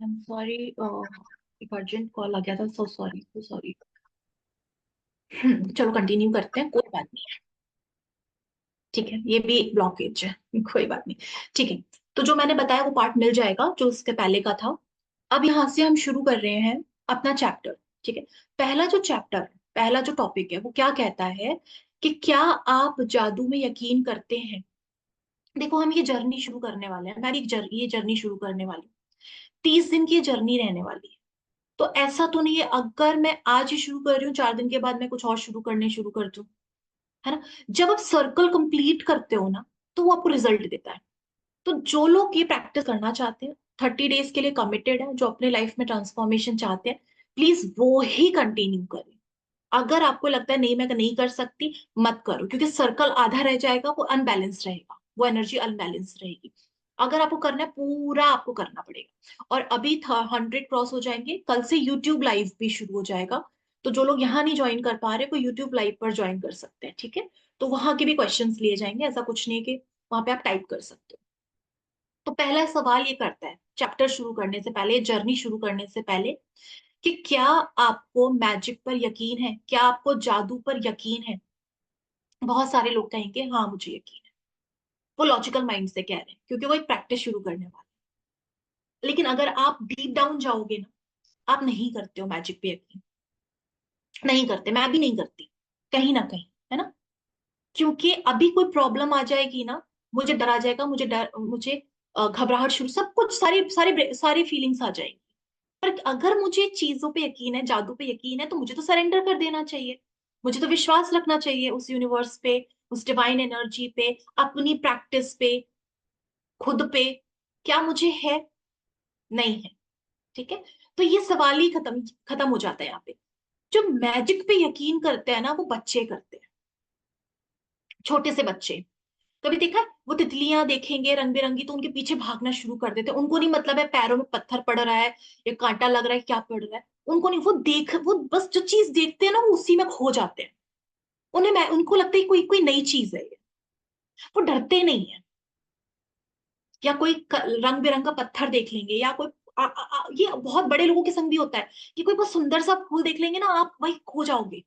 I am sorry, एक urgent call आ गया था, सो सॉरी सो सॉरी। चलो कंटिन्यू करते हैं, कोई बात नहीं। ठीक है, ये भी एक ब्लॉकेज है। कोई बात नहीं। ठीक है, तो जो मैंने बताया वो पार्ट मिल जाएगा जो उसके पहले का था। अब यहाँ से हम शुरू कर रहे हैं अपना चैप्टर। ठीक है, पहला जो चैप्टर, पहला जो टॉपिक है वो क्या कहता है कि क्या आप जादू में यकीन करते हैं। देखो, हम ये जर्नी शुरू करने वाले हैं, मैं भी ये जर्नी शुरू करने वाली हूँ। 30 दिन की ये जर्नी रहने वाली है। तो ऐसा तो नहीं है अगर मैं आज ही शुरू कर रही हूँ 4 दिन के बाद मैं कुछ और शुरू करने शुरू कर दूं, है ना। जब आप सर्कल कंप्लीट करते हो ना, तो वो आपको रिजल्ट देता है। तो जो लोग ये प्रैक्टिस करना चाहते हैं, 30 डेज के लिए कमिटेड है, जो अपने लाइफ में ट्रांसफॉर्मेशन चाहते हैं, प्लीज वो ही कंटिन्यू करें। अगर आपको लगता है नहीं मैं नहीं कर सकती, मत करो, क्योंकि सर्कल आधा रह जाएगा, वो अनबैलेंस रहेगा, वो एनर्जी अनबैलेंस रहेगी। अगर आपको करना है पूरा, आपको करना पड़ेगा। और अभी 100 क्रॉस हो जाएंगे, कल से यूट्यूब लाइव भी शुरू हो जाएगा। तो जो लोग यहाँ नहीं ज्वाइन कर पा रहे, वो यूट्यूब लाइव पर ज्वाइन कर सकते हैं, ठीक है। तो वहां के भी क्वेश्चंस लिए जाएंगे, ऐसा कुछ नहीं है कि वहां पे आप टाइप कर सकते हो। तो पहला सवाल ये करता है चैप्टर शुरू करने से पहले, जर्नी शुरू करने से पहले, कि क्या आपको मैजिक पर यकीन है, क्या आपको जादू पर यकीन है। बहुत सारे लोग कहेंगे हाँ मुझे यकीन है, वो लॉजिकल माइंड से कह रहे हैं क्योंकि वो एक प्रैक्टिस शुरू करने वाले हैं। लेकिन अगर आप डीप डाउन जाओगे ना, आप नहीं करते हो मैजिक पे यकीन, नहीं करते, मैं भी नहीं करती, कहीं ना कहीं, है ना। क्योंकि अभी कोई प्रॉब्लम आ जाएगी ना, मुझे डर आ जाएगा, मुझे घबराहट शुरू, सब कुछ, सारी सारी सारी फीलिंग्स आ जाएंगी। पर अगर मुझे चीजों पे यकीन है, जादू पे यकीन है, तो मुझे तो सरेंडर कर देना चाहिए। मुझे तो विश्वास रखना चाहिए उस यूनिवर्स पे, उस डिवाइन एनर्जी पे, अपनी प्रैक्टिस पे, खुद पे। क्या मुझे है? नहीं है। ठीक है, तो ये सवाल ही खत्म खत्म हो जाता है यहाँ पे। जो मैजिक पे यकीन करते हैं ना, वो बच्चे करते हैं, छोटे से बच्चे। कभी देखा है? वो तितलियां देखेंगे रंग बिरंगी तो उनके पीछे भागना शुरू कर देते हैं। उनको नहीं मतलब है पैरों में पत्थर पड़ रहा है या कांटा लग रहा है, क्या पड़ रहा है, उनको नहीं। वो बस जो चीज देखते हैं ना, वो उसी में खो जाते हैं। उनको लगता है कोई कोई नई चीज है ये। वो डरते नहीं है। या कोई रंग बिरंगा पत्थर देख लेंगे, या कोई ये बहुत बड़े लोगों के संग भी होता है कि कोई बहुत सुंदर सा फूल देख लेंगे ना, आप वही खो जाओगे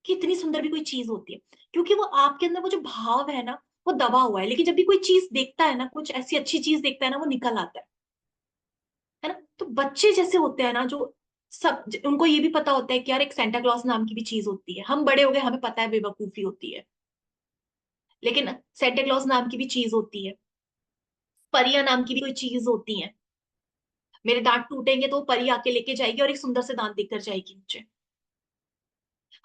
कि इतनी सुंदर भी कोई चीज होती है। क्योंकि वो आपके अंदर वो जो भाव है ना, वो दबा हुआ है। लेकिन जब भी कोई चीज देखता है ना, कुछ ऐसी अच्छी चीज देखता है ना, वो निकल आता है ना। तो बच्चे जैसे होते हैं ना, जो सब उनको ये भी पता होता है कि यार एक सेंटा क्लॉज नाम की भी चीज होती है। हम बड़े हो गए, हमें पता है बेवकूफी होती है, लेकिन सेंटा क्लॉज नाम की भी चीज होती है, परियां नाम की भी कोई चीज होती है। मेरे दांत टूटेंगे तो वो परी आके लेके जाएगी और एक सुंदर से दांत देकर जाएगी मुझे।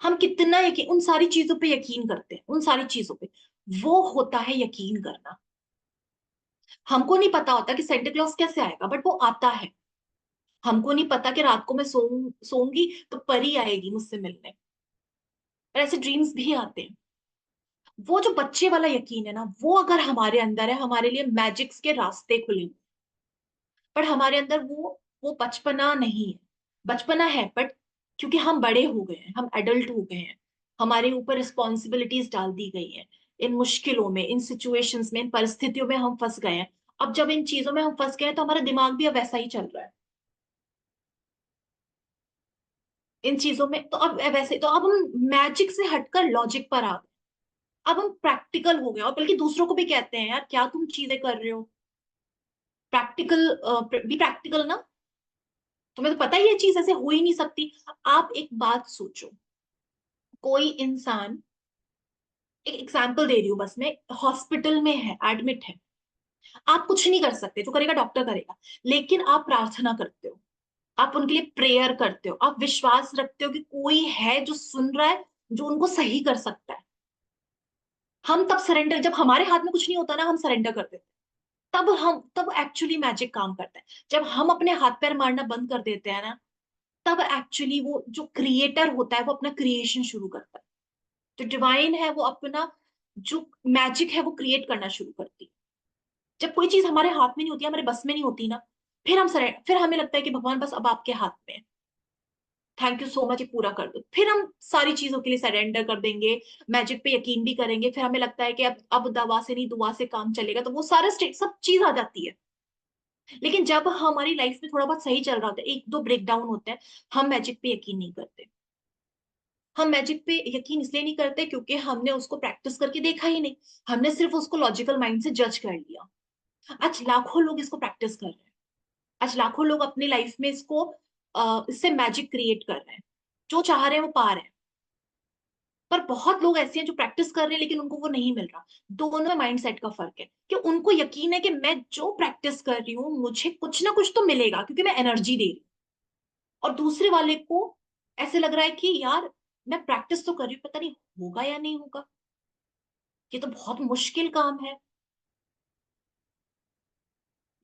हम कितना यकीन, उन सारी चीजों पे यकीन करते हैं, उन सारी चीजों पे। वो होता है यकीन करना। हमको नहीं पता होता कि सेंटा क्लॉज कैसे आएगा, बट वो आता है। हमको नहीं पता कि रात को मैं सोऊंगी तो परी आएगी मुझसे मिलने। और ऐसे ड्रीम्स भी आते हैं। वो जो बच्चे वाला यकीन है ना, वो अगर हमारे अंदर है, हमारे लिए मैजिक्स के रास्ते खुले। पर हमारे अंदर वो बचपना नहीं है। बचपना है, बट क्योंकि हम बड़े हो गए हैं, हम एडल्ट हो गए हैं, हमारे ऊपर रिस्पॉन्सिबिलिटीज डाल दी गई हैं। इन मुश्किलों में, इन सिचुएशंस में, इन परिस्थितियों में हम फंस गए हैं। अब जब इन चीजों में हम फंस गए हैं, तो हमारा दिमाग भी अब वैसा ही चल रहा है इन चीजों में। तो अब वैसे तो अब हम मैजिक से हटकर लॉजिक पर आ गए। अब हम प्रैक्टिकल हो गए, और बल्कि दूसरों को भी कहते हैं यार क्या तुम चीजें कर रहे हो। प्रैक्टिकल, भी प्रैक्टिकल ना। तुम्हें तो पता ही ये चीज ऐसे हो ही नहीं सकती। आप एक बात सोचो, कोई इंसान, एक एग्जांपल दे रही हूँ बस मैं, हॉस्पिटल में है, एडमिट है। आप कुछ नहीं कर सकते, जो करेगा डॉक्टर करेगा। लेकिन आप प्रार्थना करते हो, आप उनके लिए प्रेयर करते हो, आप विश्वास रखते हो कि कोई है जो सुन रहा है, जो उनको सही कर सकता है। हम तब सरेंडर, जब हमारे हाथ में कुछ नहीं होता ना, हम सरेंडर कर देते हैं। तब एक्चुअली मैजिक काम करता है। जब हम अपने हाथ पैर मारना बंद कर देते हैं ना, तब एक्चुअली वो जो क्रिएटर होता है, वो अपना क्रिएशन शुरू करता है। जो डिवाइन है, वो अपना जो मैजिक है वो क्रिएट करना शुरू करती है। जब कोई चीज हमारे हाथ में नहीं होती, हमारे बस में नहीं होती ना, फिर हमें लगता है कि भगवान बस अब आपके हाथ में है, थैंक यू सो मच, ये पूरा कर दो। फिर हम सारी चीजों के लिए सरेंडर कर देंगे, मैजिक पे यकीन भी करेंगे। फिर हमें लगता है कि अब दवा से नहीं, दुआ से काम चलेगा, तो वो सारा स्टेट सब चीज आ जाती है। लेकिन जब हमारी लाइफ में थोड़ा बहुत सही चल रहा होता है, एक दो ब्रेक डाउन होते हैं, हम मैजिक पे यकीन नहीं करते। हम मैजिक पे यकीन इसलिए नहीं करते क्योंकि हमने उसको प्रैक्टिस करके देखा ही नहीं। हमने सिर्फ उसको लॉजिकल माइंड से जज कर लिया। आज लाखों लोग इसको प्रैक्टिस कर रहे हैं। आज लाखों लोग अपनी लाइफ में इसको इससे मैजिक क्रिएट कर रहे हैं। जो चाह रहे हैं वो पा रहे हैं। पर बहुत लोग ऐसे हैं जो प्रैक्टिस कर रहे हैं लेकिन उनको वो नहीं मिल रहा। दोनों में माइंड सेट का फर्क है कि उनको यकीन है कि मैं जो प्रैक्टिस कर रही हूँ मुझे कुछ ना कुछ तो मिलेगा क्योंकि मैं एनर्जी दे रही हूँ। और दूसरे वाले को ऐसे लग रहा है कि यार मैं प्रैक्टिस तो कर रही हूँ, पता नहीं होगा या नहीं होगा। ये तो बहुत मुश्किल काम है।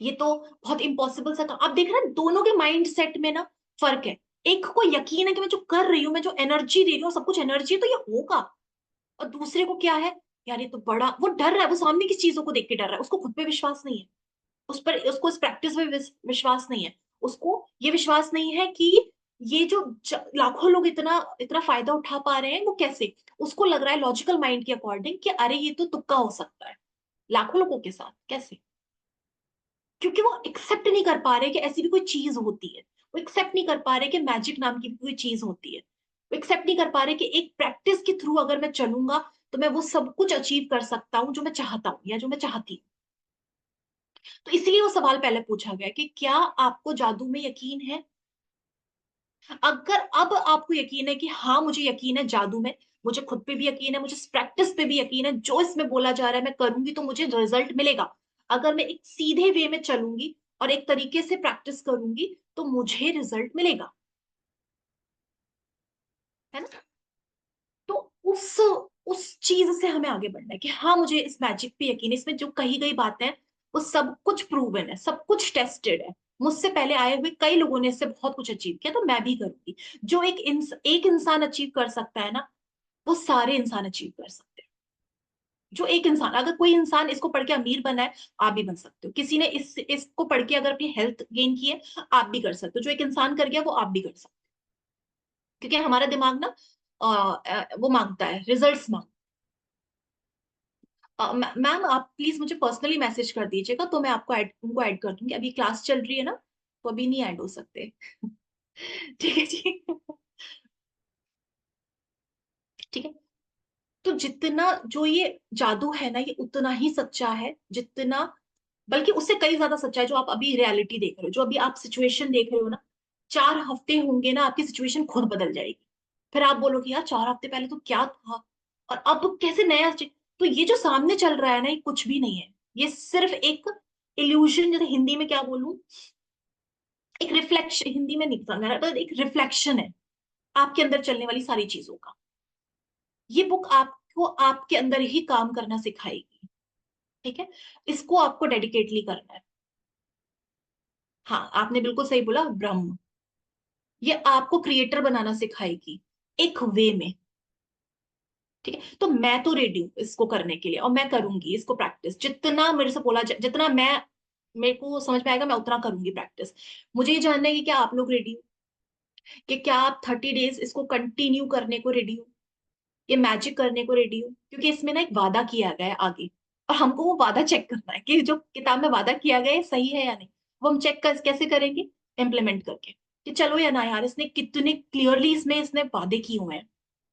ये तो बहुत इम्पॉसिबल सा काम। आप देख रहे हैं दोनों के माइंड सेट में ना फर्क है। एक को यकीन है कि मैं जो कर रही हूँ, मैं जो एनर्जी दे रही हूँ, सब कुछ एनर्जी है तो ये होगा। और दूसरे को क्या है, यार ये तो बड़ा, वो डर रहा है, वो सामने की चीजों को देख के डर रहा है, उसको खुद पे विश्वास नहीं है। उस पर उसको इस प्रैक्टिस में विश्वास नहीं है। उसको ये विश्वास नहीं है कि ये जो लाखों लोग इतना इतना फायदा उठा पा रहे हैं वो कैसे। उसको लग रहा है लॉजिकल माइंड के अकॉर्डिंग कि अरे ये तो तुक्का हो सकता है। लाखों लोगों के साथ कैसे? क्योंकि वो एक्सेप्ट नहीं कर पा रहे कि ऐसी भी कोई चीज होती है। वो एक्सेप्ट नहीं कर पा रहे कि मैजिक नाम की भी कोई चीज होती है। वो एक्सेप्ट नहीं कर पा रहे कि एक प्रैक्टिस के थ्रू अगर मैं चलूंगा तो मैं वो सब कुछ अचीव कर सकता हूँ जो मैं चाहता हूँ या जो मैं चाहती हूँ। तो इसलिए वो सवाल पहले पूछा गया कि क्या आपको जादू में यकीन है। अगर अब आपको यकीन है कि हाँ मुझे यकीन है जादू में, मुझे खुद पे भी यकीन है, मुझे प्रैक्टिस पे भी यकीन है, जो इसमें बोला जा रहा है मैं करूंगी तो मुझे रिजल्ट मिलेगा। अगर मैं एक सीधे वे में चलूंगी और एक तरीके से प्रैक्टिस करूंगी तो मुझे रिजल्ट मिलेगा। है ना? तो उस चीज से हमें आगे बढ़ना है कि हाँ मुझे इस मैजिक पे यकीन है, इसमें जो कही गई बातें हैं वो सब कुछ प्रूवन है, सब कुछ टेस्टेड है। मुझसे पहले आए हुए कई लोगों ने इससे बहुत कुछ अचीव किया तो मैं भी करूंगी। जो एक इंसान अचीव कर सकता है ना, वो सारे इंसान अचीव कर सकते हैं। जो एक इंसान, अगर कोई इंसान इसको पढ़ के अमीर बना है, आप भी बन सकते हो। किसी ने इसको पढ़ के अगर अपनी हेल्थ गेन की है, आप भी कर सकते हो। जो एक इंसान कर गया वो आप भी कर सकते हो। क्योंकि हमारा दिमाग ना वो मांगता है, रिजल्ट्स मांग। मैम आप प्लीज मुझे पर्सनली मैसेज कर दीजिएगा तो मैं आपको उनको ऐड कर दूंगी। अभी क्लास चल रही है ना, तो अभी नहीं ऐड हो सकते। ठीक है जी। ठीक है। तो जितना जो ये जादू है ना, ये उतना ही सच्चा है जितना, बल्कि उससे कई ज्यादा सच्चा है जो आप अभी रियलिटी देख रहे हो, जो अभी आप सिचुएशन देख रहे हो ना। 4 हफ्ते होंगे ना, आपकी सिचुएशन खुद बदल जाएगी। फिर आप बोलोगे यार 4 हफ्ते पहले तो क्या था और अब कैसे नया तो ये जो सामने चल रहा है ना, ये कुछ भी नहीं है। ये सिर्फ एक इल्यूजन, जैसे हिंदी में क्या बोलूं, एक रिफ्लेक्शन, हिंदी में नहीं समझ रहा, पर एक रिफ्लेक्शन है आपके अंदर चलने वाली सारी चीजों का। ये बुक आपको आपके अंदर ही काम करना सिखाएगी। ठीक है। इसको आपको डेडिकेटली करना है। हाँ आपने बिल्कुल सही बोला, ब्रह्म। ये आपको क्रिएटर बनाना सिखाएगी एक वे में। ठीक है। तो मैं तो रेडी हूँ इसको करने के लिए और मैं करूंगी इसको प्रैक्टिस, जितना मेरे से बोला जितना मैं मेरे को समझ में आएगा मैं उतना करूंगी प्रैक्टिस। मुझे ये जानना है कि क्या आप लोग रेडी हो, कि क्या आप 30 डेज इसको कंटिन्यू करने को रेडी हो, ये मैजिक करने को रेडी हो। क्योंकि इसमें ना एक वादा किया गया है आगे, और हमको वो वादा चेक करना है कि जो किताब में वादा किया गया है सही है या नहीं। वो हम चेक कैसे करेंगे, इम्प्लीमेंट करके, कि चलो या ना यार इसने कितने क्लियरली इसमें इसने वादे किए हुए हैं।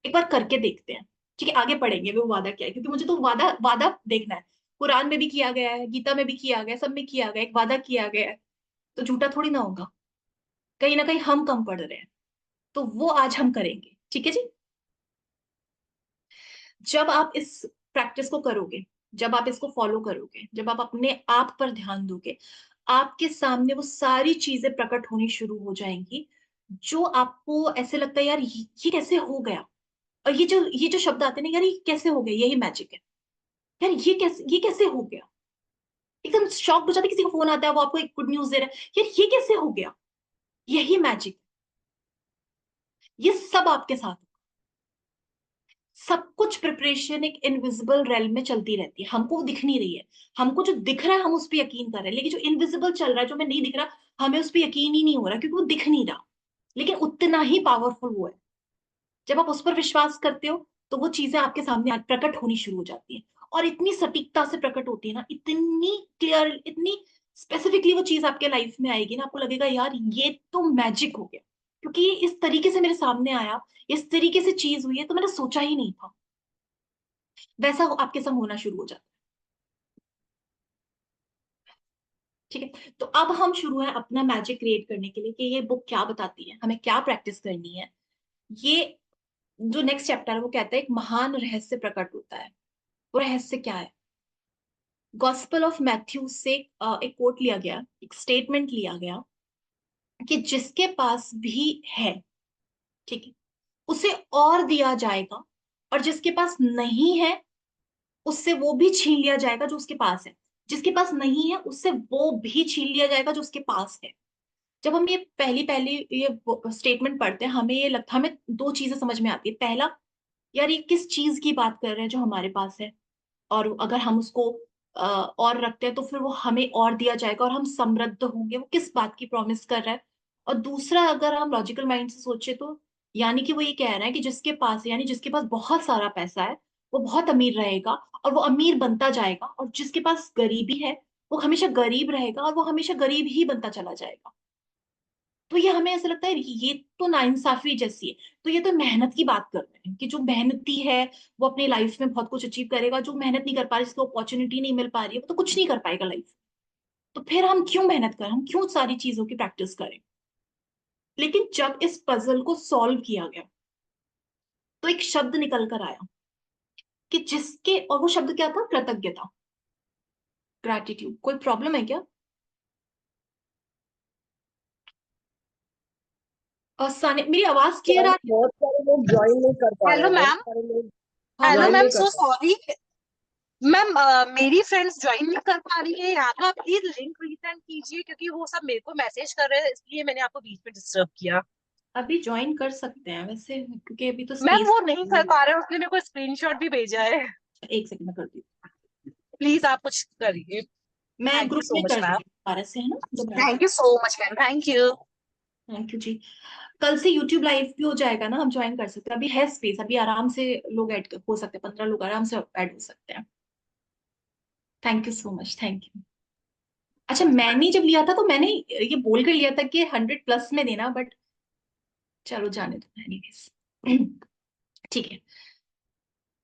एक बार करके देखते हैं। ठीक है, आगे पढ़ेंगे वो वादा क्या है, क्योंकि मुझे तो वादा वादा देखना है। कुरान में भी किया गया है, गीता में भी किया गया है, सब में किया गया है, एक वादा किया गया है। तो झूठा थोड़ी ना होगा। कहीं ना कहीं हम कम पढ़ रहे हैं। तो वो आज हम करेंगे, ठीक है जी। जब आप इस प्रैक्टिस को करोगे, जब आप इसको फॉलो करोगे, जब आप अपने आप पर ध्यान दोगे, आपके सामने वो सारी चीजें प्रकट होनी शुरू हो जाएंगी जो आपको ऐसे लगता है यार ये कैसे हो गया। और ये जो शब्द आते हैं ना, यार ये कैसे हो गया, यही मैजिक है। यार ये कैसे हो गया। एकदम शॉक हो जाते, किसी का फोन आता है वो आपको एक गुड न्यूज दे रहा है, यार ये कैसे हो गया, यही मैजिक। ये सब आपके साथ। सब कुछ प्रिपरेशन एक इनविजिबल रेल में चलती रहती है, हमको वो दिख नहीं रही है। हमको जो दिख रहा है हम उस पर यकीन कर रहे हैं, लेकिन जो इनविजिबल चल रहा है, जो हमें नहीं दिख रहा, हमें उस पर यकीन ही नहीं हो रहा क्योंकि वो दिख नहीं रहा। लेकिन उतना ही पावरफुल वो है। जब आप उस पर विश्वास करते हो तो वो चीजें आपके सामने प्रकट होनी शुरू हो जाती है। और इतनी सटीकता से प्रकट होती है ना, इतनी क्लियर, इतनी स्पेसिफिकली वो चीज आपके लाइफ में आएगी ना, आपको लगेगा यार ये तो मैजिक हो गया, क्योंकि ये इस तरीके से मेरे सामने आया, इस तरीके से चीज हुई है तो मैंने सोचा ही नहीं था। वैसा आपके संग होना शुरू हो जाता है। ठीक है, तो अब हम शुरू है अपना मैजिक क्रिएट करने के लिए कि ये बुक क्या बताती है, हमें क्या प्रैक्टिस करनी है। ये जो नेक्स्ट चैप्टर है वो कहता है एक महान रहस्य प्रकट होता है। वो रहस्य क्या है? गॉस्पेल ऑफ मैथ्यू से एक कोट लिया गया, एक स्टेटमेंट लिया गया कि जिसके पास भी है, ठीक है, उसे और दिया जाएगा, और जिसके पास नहीं है उससे वो भी छीन लिया जाएगा जो उसके पास है। जिसके पास नहीं है उससे वो भी छीन लिया जाएगा जो उसके पास है। जब हम ये पहली पहली ये स्टेटमेंट पढ़ते हैं, हमें ये लगता, हमें दो चीजें समझ में आती है। पहला, यार ये किस चीज की बात कर रहे हैं जो हमारे पास है, और अगर हम उसको और रखते हैं तो फिर वो हमें और दिया जाएगा और हम समृद्ध होंगे, वो किस बात की प्रॉमिस कर रहा है। और दूसरा, अगर हम लॉजिकल माइंड से सोचे तो यानी कि वो ये कह रहा है कि जिसके पास, यानी जिसके पास बहुत सारा पैसा है वो बहुत अमीर रहेगा और वो अमीर बनता जाएगा, और जिसके पास गरीबी है वो हमेशा गरीब रहेगा और वो हमेशा गरीब ही बनता चला जाएगा। तो ये हमें ऐसा लगता है ये तो नाइंसाफी जैसी है। तो ये तो मेहनत की बात कर रहे हैं कि जो मेहनती है वो अपनी लाइफ में बहुत कुछ अचीव करेगा, जो मेहनत नहीं कर पा रहा, जिसको अपॉर्चुनिटी नहीं मिल पा रही है वो तो कुछ नहीं कर पाएगा लाइफ। तो फिर हम क्यों मेहनत करें, हम क्यों सारी चीजों की प्रैक्टिस करें? लेकिन जब इस पजल को सॉल्व किया गया तो एक शब्द निकल कर आया कि जिसके, और वो शब्द क्या था? कृतज्ञता, ग्रैटिट्यूड। कोई प्रॉब्लम है क्या? साने, मेरी आवाज क्लियर आ रही है? बहुत सारे लोग ज्वाइन नहीं कर पा रहे हेलो हैं, बहुत मैम। सारे लोग हाँ हेलो ज्वाइन बोलो। मैम, नहीं कर सो पा रहे। Sorry ma'am. मेरी फ्रेंड्स ज्वाइन नहीं कर पा रही है, या तो आप प्लीज लिंक रीसेंड कीजिए, क्योंकि वो सब मेरे को मैसेज कर रहे हैं, इसलिए मैंने आपको बीच में डिस्टर्ब किया। अभी ज्वाइन कर सकते हैं वैसे, क्योंकि अभी तो मैम स्पेस। वो नहीं कर पा रहे, उसने मेरे को स्क्रीनशॉट भी भेजा है। एक सेकंड में कर दी। प्लीज आप कुछ करिए। मैं थैंक यू ग्रुप सो में मच कर मैम। दूंगी दोबारा से, है ना, दोबारा से। Thank you so much ma'am, thank you. Thank you ji. कल से यूट्यूब लाइव भी हो जाएगा ना, हम ज्वाइन कर सकते हैं, अभी है स्पेस, अभी आराम से लोग ऐड हो सकते हैं, 15 लोग आराम से ऐड हो सकते हैं। Thank you so much, thank you. अच्छा, मैंने जब लिया था तो मैंने ये बोल कर लिया था कि 100+ में देना, बट चलो जाने दो एनीवेज। ठीक है।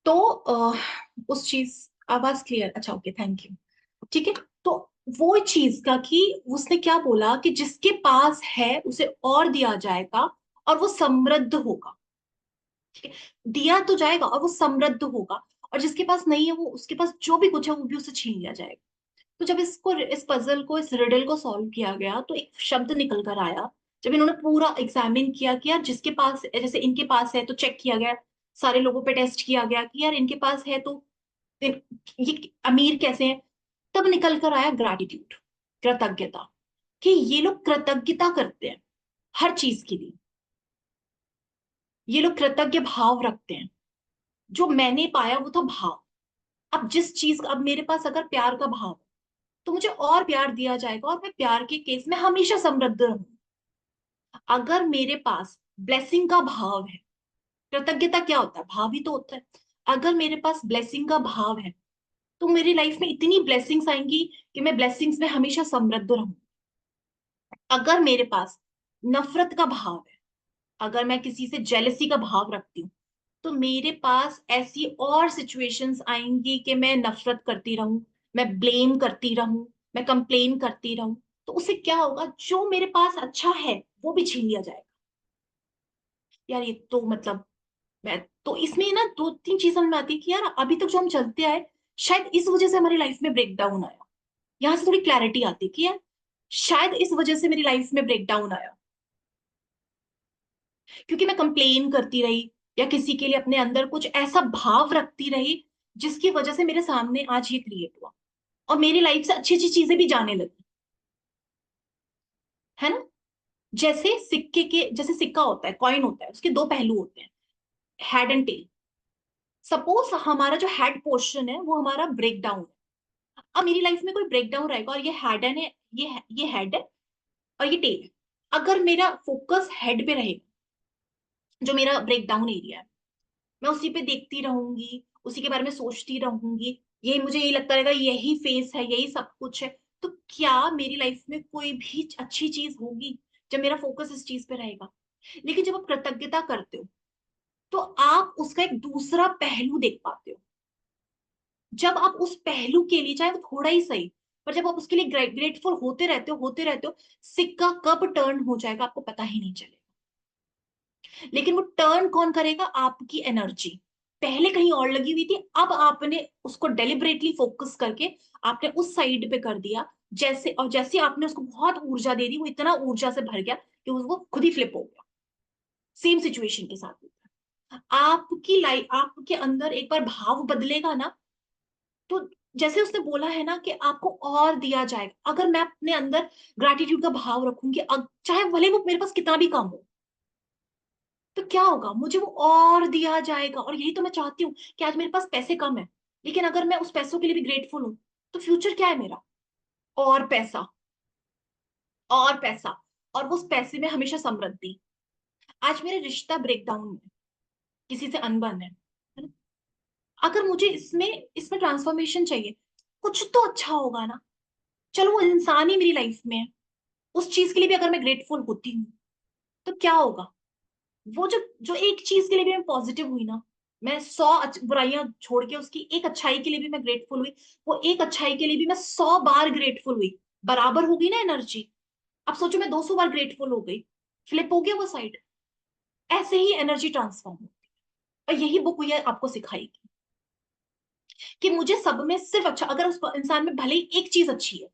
तो उस चीज, आवाज क्लियर? अच्छा ओके, थैंक यू। ठीक है। तो वो चीज का कि उसने क्या बोला कि जिसके पास है उसे और दिया जाएगा और वो समृद्ध होगा। ठीक है, दिया तो जाएगा और वो समृद्ध होगा, और जिसके पास नहीं है वो, उसके पास जो भी कुछ है वो भी उसे छीन लिया जाएगा। तो जब इसको, इस पजल को, इस रिडल को सॉल्व किया गया तो एक शब्द निकल कर आया। जब इन्होंने पूरा एग्जामिन किया कि यार जिसके पास, जैसे इनके पास है तो चेक किया गया, सारे लोगों पे टेस्ट किया गया कि यार इनके पास है तो ये अमीर कैसे हैं। तब निकल कर आया ग्रैटिट्यूड, कृतज्ञता, कि ये लोग कृतज्ञता करते हैं हर चीज के लिए। ये लोग कृतज्ञ भाव रखते हैं। जो मैंने पाया वो था भाव। अब जिस चीज, अब मेरे पास अगर प्यार का भाव है तो मुझे और प्यार दिया जाएगा और मैं प्यार के केस में हमेशा समृद्ध रहूं। अगर मेरे पास ब्लेसिंग का भाव है, कृतज्ञता क्या होता है? भाव ही तो होता है। अगर मेरे पास ब्लेसिंग का भाव है तो मेरी लाइफ में इतनी ब्लेसिंग्स आएंगी कि मैं ब्लेसिंग्स में हमेशा समृद्ध रहूं। अगर मेरे पास नफरत का भाव है, अगर मैं किसी से जेलसी का भाव रखती हूँ, तो मेरे पास ऐसी और सिचुएशंस आएंगी कि मैं नफरत करती रहूं, मैं ब्लेम करती रहूं, मैं कंप्लेन करती रहूं। तो उससे क्या होगा? जो मेरे पास अच्छा है वो भी छीन लिया जाएगा। यार ये तो मतलब, मैं तो इसमें ना दो तीन चीज समझ में आती है कि यार अभी तक जो हम चलते आए, शायद इस वजह से हमारी लाइफ में ब्रेक डाउन आया। यहाँ से थोड़ी क्लैरिटी आती है कि यार शायद इस वजह से मेरी लाइफ में ब्रेक डाउन आया, क्योंकि मैं कंप्लेन करती रही या किसी के लिए अपने अंदर कुछ ऐसा भाव रखती रही जिसकी वजह से मेरे सामने आज ये क्रिएट हुआ, और मेरी लाइफ से अच्छी अच्छी चीजें भी जाने लगी, है ना। जैसे सिक्के के, जैसे सिक्का होता है, कॉइन होता है, उसके दो पहलू होते हैं, हेड एंड टेल। सपोज हमारा जो हेड पोर्शन है वो हमारा ब्रेक डाउन है। अब मेरी लाइफ में कोई ब्रेक डाउन रहेगा और ये हेड है, ये हेड है और ये टेल है। अगर मेरा फोकस हेड पे रहेगा, जो मेरा ब्रेक डाउन एरिया है, मैं उसी पे देखती रहूंगी, उसी के बारे में सोचती रहूंगी, यही मुझे यही लगता रहेगा, यही फेस है, यही सब कुछ है, तो क्या मेरी लाइफ में कोई भी अच्छी चीज होगी जब मेरा फोकस इस चीज पे रहेगा? लेकिन जब आप कृतज्ञता करते हो तो आप उसका एक दूसरा पहलू देख पाते हो। जब आप उस पहलू के लिए, चाहे वो थोड़ा ही सही, पर जब आप उसके लिए ग्रेटफुल होते रहते हो, सिक्का कब टर्न हो जाएगा आपको पता ही नहीं चलेगा। लेकिन वो टर्न कौन करेगा? आपकी एनर्जी पहले कहीं और लगी हुई थी, अब आपने उसको डेलिबरेटली फोकस करके आपने उस साइड पे कर दिया। जैसे आपने उसको बहुत ऊर्जा दे दी, वो इतना ऊर्जा से भर गया कि वो खुद ही फ्लिप हो गया। सेम सिचुएशन के साथ होता है। आपकी लाइफ, आपके अंदर एक बार भाव बदलेगा ना, तो जैसे उसने बोला है ना कि आपको और दिया जाएगा। अगर मैं अपने अंदर ग्रैटिट्यूड का भाव रखूंगी, चाहे भले वो मेरे पास कितना भी कम हो, तो क्या होगा? मुझे वो और दिया जाएगा। और यही तो मैं चाहती हूँ कि आज मेरे पास पैसे कम है, लेकिन अगर मैं उस पैसों के लिए भी ग्रेटफुल हूँ, तो फ्यूचर क्या है मेरा? और पैसा, और पैसा, और वो उस पैसे में हमेशा समृद्धि। आज मेरा रिश्ता ब्रेकडाउन है, किसी से अनबन है ना? अगर मुझे इसमें इसमें ट्रांसफॉर्मेशन चाहिए, कुछ तो अच्छा होगा ना। चलो वो इंसान ही मेरी लाइफ में है, उस चीज के लिए भी अगर मैं ग्रेटफुल होती हूँ, तो क्या होगा? वो जो जो एक चीज के लिए भी मैं पॉजिटिव हुई ना, मैं 100 बुराइयां छोड़ के उसकी एक अच्छाई के लिए भी मैं ग्रेटफुल हुई, वो एक अच्छाई के लिए भी मैं 100 बार ग्रेटफुल हुई, बराबर होगी ना एनर्जी। अब सोचो मैं 200 बार ग्रेटफुल हो गई, फ्लिप हो गया वो साइड। ऐसे ही एनर्जी ट्रांसफॉर्म होती है। और यही बुक ये आपको सिखाएगी कि मुझे सब में सिर्फ अच्छा, अगर उस इंसान में भले ही एक चीज अच्छी है,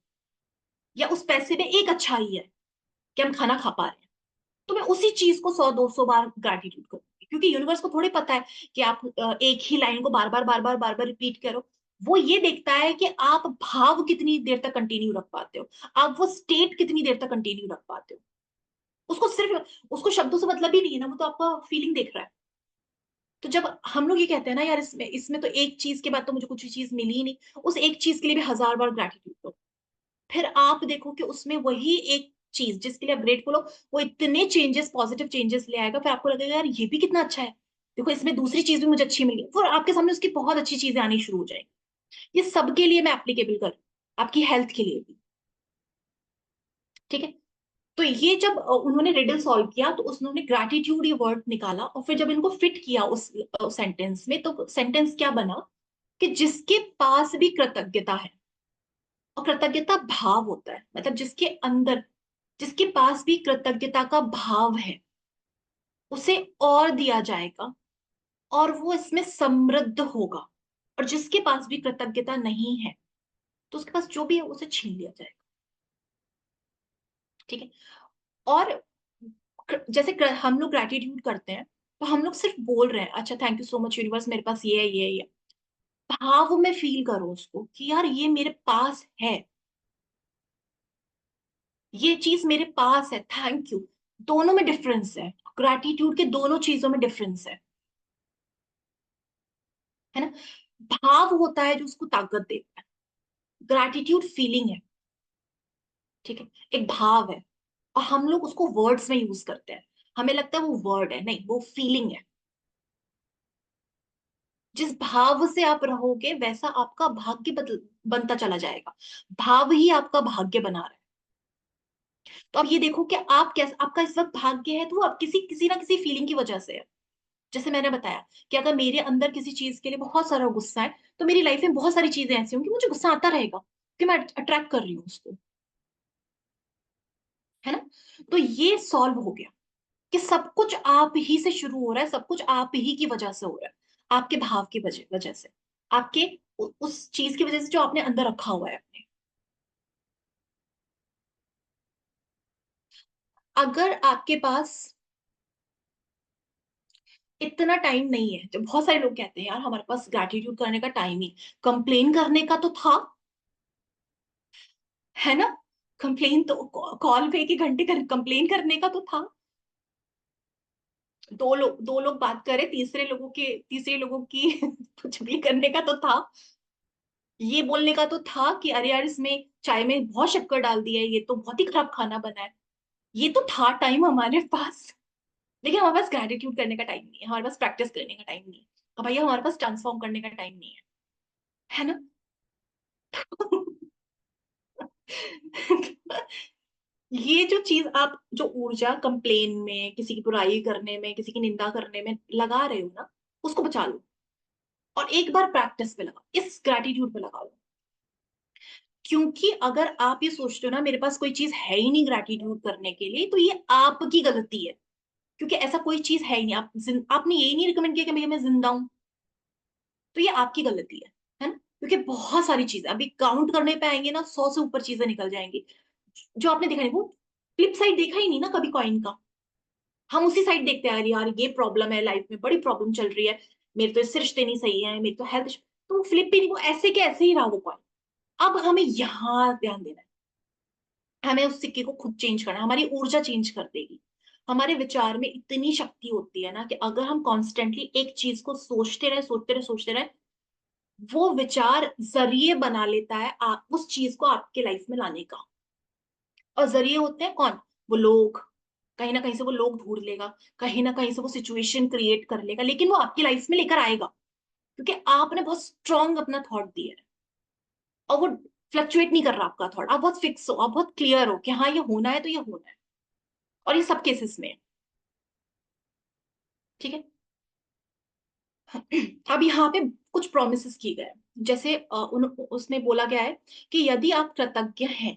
या उस पैसे में एक अच्छाई है कि हम खाना खा पा रहे हैं, तो मैं उसी चीज को 100-200 बार ग्रैटिट्यूड करूंगी। क्योंकि यूनिवर्स को थोड़ी पता है कि आप एक ही लाइन को बार बार रिपीट करो। वो ये देखता है कि आप भाव कितनी देर तक कंटिन्यू रख पाते हो, आप वो स्टेट कितनी देर तक कंटिन्यू रख पाते हो। उसको सिर्फ, उसको शब्दों से मतलब ही नहीं है ना, वो तो आपका फीलिंग देख रहा है। तो जब हम लोग ये कहते हैं ना, यार इसमें इसमें तो एक चीज के बाद तो मुझे कुछ चीज मिली ही नहीं, उस एक चीज के लिए भी 1000 बार ग्रैटिट्यूड करो। फिर आप देखो कि उसमें वही एक चीज जिसके लिए आप ग्रेटफुल हो, वो इतने चेंजेस, पॉजिटिव चेंजेस ले आएगा। फिर आपको लगेगा यार ये भी कितना अच्छा है, देखो इसमें दूसरी चीज भी मुझे अच्छी मिली, फिर आपके सामने उसकी बहुत अच्छी चीजें आनी शुरू हो जाएंगी। ये सबके लिए मैं एप्लीकेबल करूँ, आपकी हेल्थ के लिए भी। ठीक है? तो ये जब उन्होंने रिडल सॉल्व किया, तो उन्होंने ग्रैटिट्यूड ये वर्ड निकाला, और फिर जब इनको फिट किया उस सेंटेंस में, तो सेंटेंस क्या बना कि जिसके पास भी कृतज्ञता है, और कृतज्ञता भाव होता है, मतलब जिसके अंदर, जिसके पास भी कृतज्ञता का भाव है, उसे और दिया जाएगा, और वो इसमें समृद्ध होगा। और जिसके पास भी कृतज्ञता नहीं है, तो उसके पास जो भी है उसे छीन लिया जाएगा। ठीक है? और जैसे हम लोग ग्रैटिट्यूड करते हैं, तो हम लोग सिर्फ बोल रहे हैं अच्छा thank you so much universe, मेरे पास ये है, ये है, ये है। भाव में फील करो उसको कि यार ये मेरे पास है, ये चीज मेरे पास है, थैंक यू। दोनों में डिफरेंस है, ग्रैटिट्यूड के दोनों चीजों में डिफरेंस है ना? भाव होता है जो उसको ताकत देता है, ग्रैटिट्यूड फीलिंग है। ठीक है? एक भाव है, और हम लोग उसको वर्ड्स में यूज करते हैं, हमें लगता है वो वर्ड है, नहीं वो फीलिंग है। जिस भाव से आप रहोगे वैसा आपका भाग्य बनता चला जाएगा। भाव ही आपका भाग्य बना रहा है। तो अब ये देखो कि आप कैसे, आपका इस वक्त भाग्य है तो वो आप किसी किसी ना किसी फीलिंग की वजह से है। जैसे मैंने बताया कि अगर मेरे अंदर किसी चीज के लिए बहुत सारा गुस्सा है, तो मेरी लाइफ में बहुत सारी चीजें ऐसी होंगी मुझे गुस्सा आता रहेगा, कि मैं अट्रैक्ट कर रही हूँ उसको। है ना? तो ये सॉल्व हो गया कि सब कुछ आप ही से शुरू हो रहा है, सब कुछ आप ही की वजह से हो रहा है, आपके भाव की वजह वजह से, आपके उस चीज की वजह से जो आपने अंदर रखा हुआ है अपने। अगर आपके पास इतना टाइम नहीं है, जब बहुत सारे लोग कहते हैं यार हमारे पास ग्रैटिट्यूड करने का टाइम ही, कंप्लेन करने का तो था, है ना? कंप्लेन तो कॉल पे एक एक घंटे कंप्लेन करने का तो था, दो लोग बात करें, तीसरे लोगों की चुगली करने का तो था, ये बोलने का तो था कि अरे यार इसमें चाय में बहुत शक्कर डाल दिया है, ये तो बहुत ही खराब खाना बना है। ये तो था टाइम हमारे पास। लेकिन हमारे पास ग्रेटिट्यूड करने का टाइम नहीं है, हमारे पास प्रैक्टिस करने का टाइम नहीं है, और भैया हमारे पास ट्रांसफॉर्म करने का टाइम नहीं है। है ना? ये जो चीज आप, जो ऊर्जा कंप्लेन में, किसी की बुराई करने में, किसी की निंदा करने में लगा रहे हो ना, उसको बचा लो और एक बार प्रैक्टिस पे लगाओ, इस ग्रैटिट्यूड पे लगाओ। क्योंकि अगर आप ये सोचते हो ना मेरे पास कोई चीज है ही नहीं ग्रैटिट्यूड करने के लिए, तो ये आपकी गलती है। क्योंकि ऐसा कोई चीज है ही नहीं। आपने यही नहीं रिकमेंड किया कि भैया मैं जिंदा हूं, तो ये आपकी गलती है ना। क्योंकि बहुत सारी चीजें अभी काउंट करने पे आएंगे ना, 100 से ऊपर चीजें निकल जाएंगी जो आपने देखा नहीं। वो फ्लिप साइड देखा ही नहीं ना कभी कॉइन का। हम उसी साइड देखते हैं, यार ये प्रॉब्लम है लाइफ में, बड़ी प्रॉब्लम चल रही है, मेरे तो इससे रिश्ते नहीं सही है, मेरी तो हेल्थ, तो फ्लिप भी नहीं, वो ऐसे के ऐसे ही रहा वो कॉइन। अब हमें यहाँ ध्यान देना है, हमें उस सिक्के को खुद चेंज करना है। हमारी ऊर्जा चेंज कर देगी। हमारे विचार में इतनी शक्ति होती है ना कि अगर हम कॉन्स्टेंटली एक चीज को सोचते रहे, सोचते रहे, सोचते रहे, वो विचार जरिए बना लेता है आप उस चीज को आपके लाइफ में लाने का। और जरिए होते हैं कौन? वो लोग। कहीं ना कहीं से वो लोग ढूंढ लेगा, कहीं ना कहीं से वो सिचुएशन क्रिएट कर लेगा, लेकिन वो आपकी लाइफ में लेकर आएगा। क्योंकि आपने बहुत स्ट्रांग अपना थॉट दिया है, और वो फ्लक्चुएट नहीं कर रहा आपका थॉट। आप बहुत फिक्स हो, आप बहुत क्लियर हो कि हाँ ये होना है तो ये होना है। और ये सब केसेस में है। ठीक है। अब यहाँ पे कुछ प्रोमिस किए गए हैं। जैसे उसमें बोला गया है कि यदि आप कृतज्ञ हैं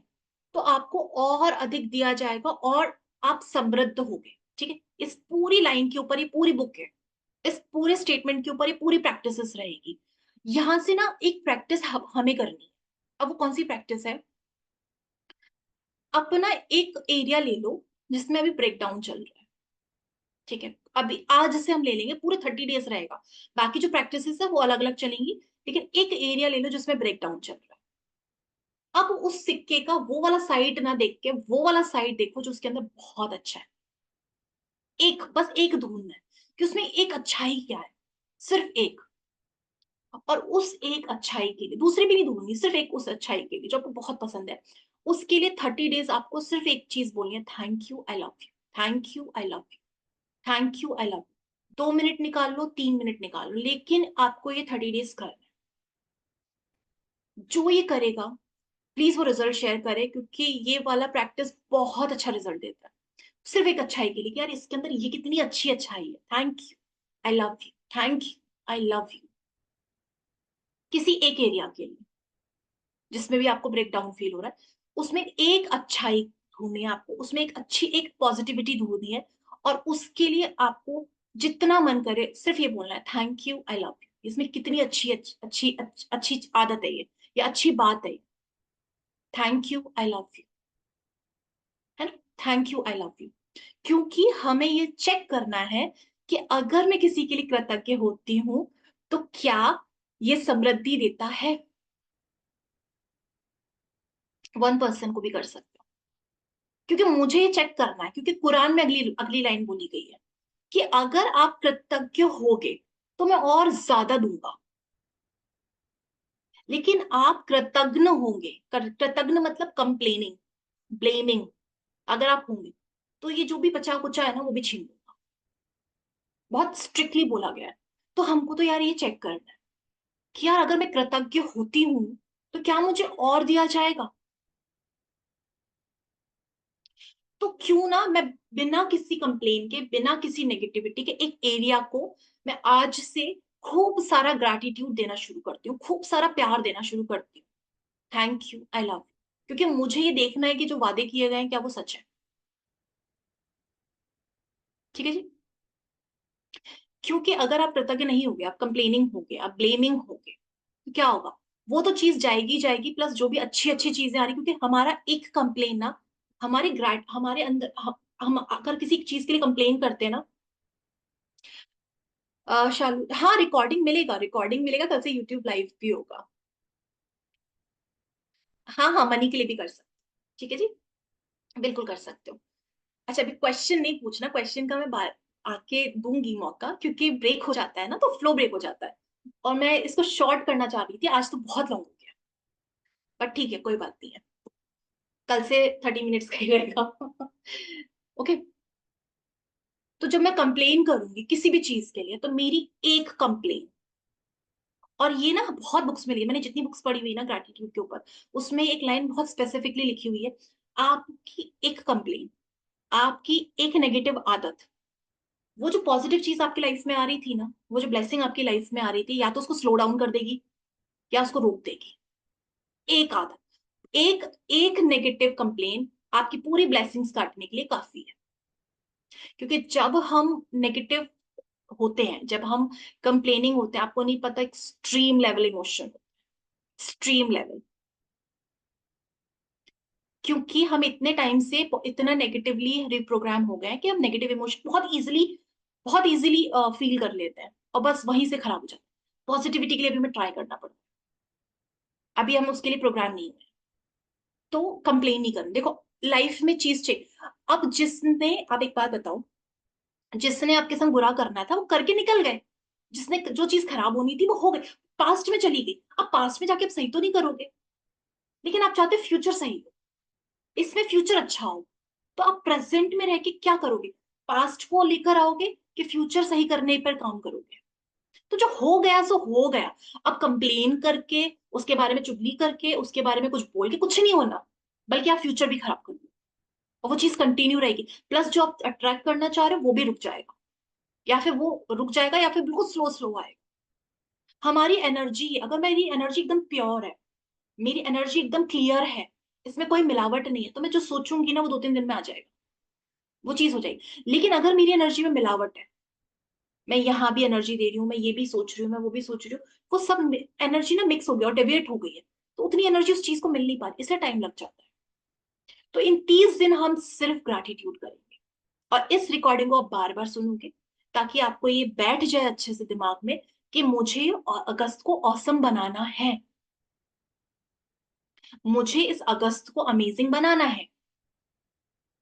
तो आपको और अधिक दिया जाएगा और आप समृद्ध होगे। ठीक है। इस पूरी लाइन के ऊपर ये पूरी बुक है, इस पूरे स्टेटमेंट के ऊपर ये पूरी प्रैक्टिस रहेगी। यहां से ना एक प्रैक्टिस हमें करनी है। अब वो कौन सी प्रैक्टिस है? अपना एक एरिया ले लो जिसमें अभी ब्रेक डाउन चल रहा है। ठीक है। अभी आज से हम ले लेंगे, पूरे 30 डेज रहेगा। बाकी जो प्रैक्टिस है वो अलग अलग चलेंगी, लेकिन एक एरिया ले लो जिसमें ब्रेक डाउन चल रहा है। अब उस सिक्के का वो वाला साइड ना देख के वो वाला साइड देखो जो उसके अंदर बहुत अच्छा है। एक, बस एक ढूंढना है कि उसमें एक अच्छाई क्या है, सिर्फ एक। और उस एक अच्छाई के लिए दूसरी भी नहीं ढूंढनी, सिर्फ एक उस अच्छाई के लिए जो आपको बहुत पसंद है। उसके लिए 30 डेज आपको सिर्फ एक चीज बोलनी है, thank you, I love you, thank you, I love you, thank you, I love you. 2 minute निकाल लो, 3 मिनट निकाल लो, लेकिन आपको ये 30 डेज करना है। जो ये करेगा प्लीज वो रिजल्ट शेयर करे, क्योंकि ये वाला प्रैक्टिस बहुत अच्छा रिजल्ट देता है। सिर्फ एक अच्छाई के लिए कि यार इसके अंदर ये कितनी अच्छी अच्छाई है, thank you, I love you, thank you, I love you. किसी एक एरिया के लिए जिसमें भी आपको ब्रेक डाउन फील हो रहा है, उसमें एक अच्छाई ढूंढनी है आपको, उसमें एक अच्छी, एक पॉजिटिविटी ढूंढनी है। और उसके लिए आपको जितना मन करे सिर्फ ये बोलना है, thank you, I love you. इसमें कितनी अच्छी अच्छी अच्छी अच्छी आदत है ये, या अच्छी बात है। Thank you, I love you, है ना। Thank you, I love you. क्योंकि हमें ये चेक करना है कि अगर मैं किसी के लिए कृतज्ञ होती हूं तो क्या ये समृद्धि देता है। 1% को भी कर सकते हो। क्योंकि मुझे ये चेक करना है, क्योंकि कुरान में अगली अगली लाइन बोली गई है कि अगर आप कृतज्ञ होगे तो मैं और ज्यादा दूंगा। लेकिन आप कृतज्ञ होंगे, कृतज्ञ मतलब कंप्लेनिंग, ब्लेमिंग, अगर आप होंगे तो ये जो भी बचा कुचा है ना वो भी छीन लूंगा। बहुत स्ट्रिक्टली बोला गया है। तो हमको तो यार ये चेक करना है कि यार अगर मैं कृतज्ञ होती हूं तो क्या मुझे और दिया जाएगा। तो क्यों ना मैं बिना किसी कंप्लेन के, बिना किसी नेगेटिविटी के एक एरिया को मैं आज से खूब सारा ग्रैटिट्यूड देना शुरू करती हूँ, खूब सारा प्यार देना शुरू करती हूँ। Thank you, I love you. क्योंकि मुझे ये देखना है कि जो वादे किए गए हैं क्या वो सच है। ठीक है जी। क्योंकि अगर आप कृतज्ञ नहीं होगे, आप कंप्लेनिंग होगे, आप ब्लेमिंग होगे, तो क्या होगा? वो तो चीज जाएगी जाएगी, प्लस जो भी अच्छी अच्छी चीजें आ रही, क्योंकि हमारा एक कंप्लेन ना, हमारे ग्रैट हमारे अंदर हम अगर किसी चीज के लिए कंप्लेन करते हैं ना, शालू, हाँ रिकॉर्डिंग मिलेगा, रिकॉर्डिंग मिलेगा, कल से यूट्यूब लाइव भी होगा। हाँ हाँ, मनी के लिए भी कर सकते। ठीक है जी, बिल्कुल कर सकते हो। अच्छा अभी क्वेश्चन नहीं पूछना, क्वेश्चन का मैं बाहर आके दूंगी मौका, क्योंकि ब्रेक हो जाता है ना तो फ्लो ब्रेक हो जाता है। और मैं इसको शॉर्ट करना चाह रही थी, आज तो बहुत लॉन्ग हो गया। बट ठीक है, कोई बात नहीं है, कल से 30 मिनट्स का ही रहेगा। ओके। तो जब मैं कंप्लेन करूंगी किसी भी चीज के लिए, तो मेरी एक कंप्लेन और ये ना बहुत बुक्स में लिखी, मैंने जितनी बुक्स पढ़ी हुई ना ग्रैटिट्यूड के ऊपर, उसमें एक लाइन बहुत स्पेसिफिकली लिखी हुई है, आपकी एक कंप्लेन, आपकी एक नेगेटिव आदत, वो जो पॉजिटिव चीज आपकी लाइफ में आ रही थी ना, वो जो ब्लेसिंग आपकी लाइफ में आ रही थी, या तो उसको स्लो डाउन कर देगी या उसको रोक देगी। एक आदत, एक एक नेगेटिव कंप्लेन आपकी पूरी ब्लेसिंग्स काटने के लिए काफी है। क्योंकि जब हम नेगेटिव होते हैं, जब हम कंप्लेनिंग होते हैं, आपको नहीं पता, extreme level emotion, extreme level, क्योंकि हम इतने टाइम से इतना नेगेटिवली रिप्रोग्राम हो गए हैं कि हम नेगेटिव इमोशन बहुत इजीली फील कर लेते हैं और बस वहीं से खराब हो जाते हैं। पॉजिटिविटी के लिए भी हमें ट्राई करना पड़ता है, अभी हम उसके लिए प्रोग्राम नहीं हुए। तो कंप्लेन नहीं करना, देखो लाइफ में चीज चाहिए। अब जिसने, आप एक बात बताओ, जिसने आपके संग बुरा करना था वो करके निकल गए, जिसने जो चीज खराब होनी थी वो हो गई, पास्ट में चली गई। अब पास्ट में जाके आप सही तो नहीं करोगे, लेकिन आप चाहते फ्यूचर सही हो, इसमें फ्यूचर अच्छा हो, तो आप प्रेजेंट में रह के क्या करोगे? पास्ट को लेकर आओगे कि फ्यूचर सही करने पर काम करोगे? तो जो हो गया सो हो गया। अब कंप्लेन करके, उसके बारे में चुगली करके, उसके बारे में कुछ बोल के कुछ नहीं होना, बल्कि आप फ्यूचर भी खराब करोगे और वो चीज कंटिन्यू रहेगी। प्लस जो आप अट्रैक्ट करना चाह रहे हो वो भी रुक जाएगा, या फिर वो रुक जाएगा या फिर बिल्कुल स्लो स्लो आएगा। हमारी एनर्जी, अगर मेरी एनर्जी एकदम प्योर है, मेरी एनर्जी एकदम क्लियर है, इसमें कोई मिलावट नहीं है, तो मैं जो सोचूंगी ना वो 2-3 दिन में आ जाएगा, वो चीज हो जाएगी। लेकिन अगर मेरी एनर्जी में मिलावट है, मैं यहाँ भी एनर्जी दे रही हूँ, मैं ये भी सोच रही हूँ, मैं वो भी सोच रही हूँ, वो सब एनर्जी ना मिक्स हो गई और डेविएट हो गई है, तो उतनी एनर्जी उस चीज को मिल नहीं पाती, इसलिए टाइम लग जाता है। तो इन 30 दिन हम सिर्फ ग्रैटिट्यूड करेंगे, और इस रिकॉर्डिंग को आप बार बार सुनोगे, ताकि आपको ये बैठ जाए अच्छे से दिमाग में कि मुझे अगस्त को औसम बनाना है, मुझे इस अगस्त को अमेजिंग बनाना है।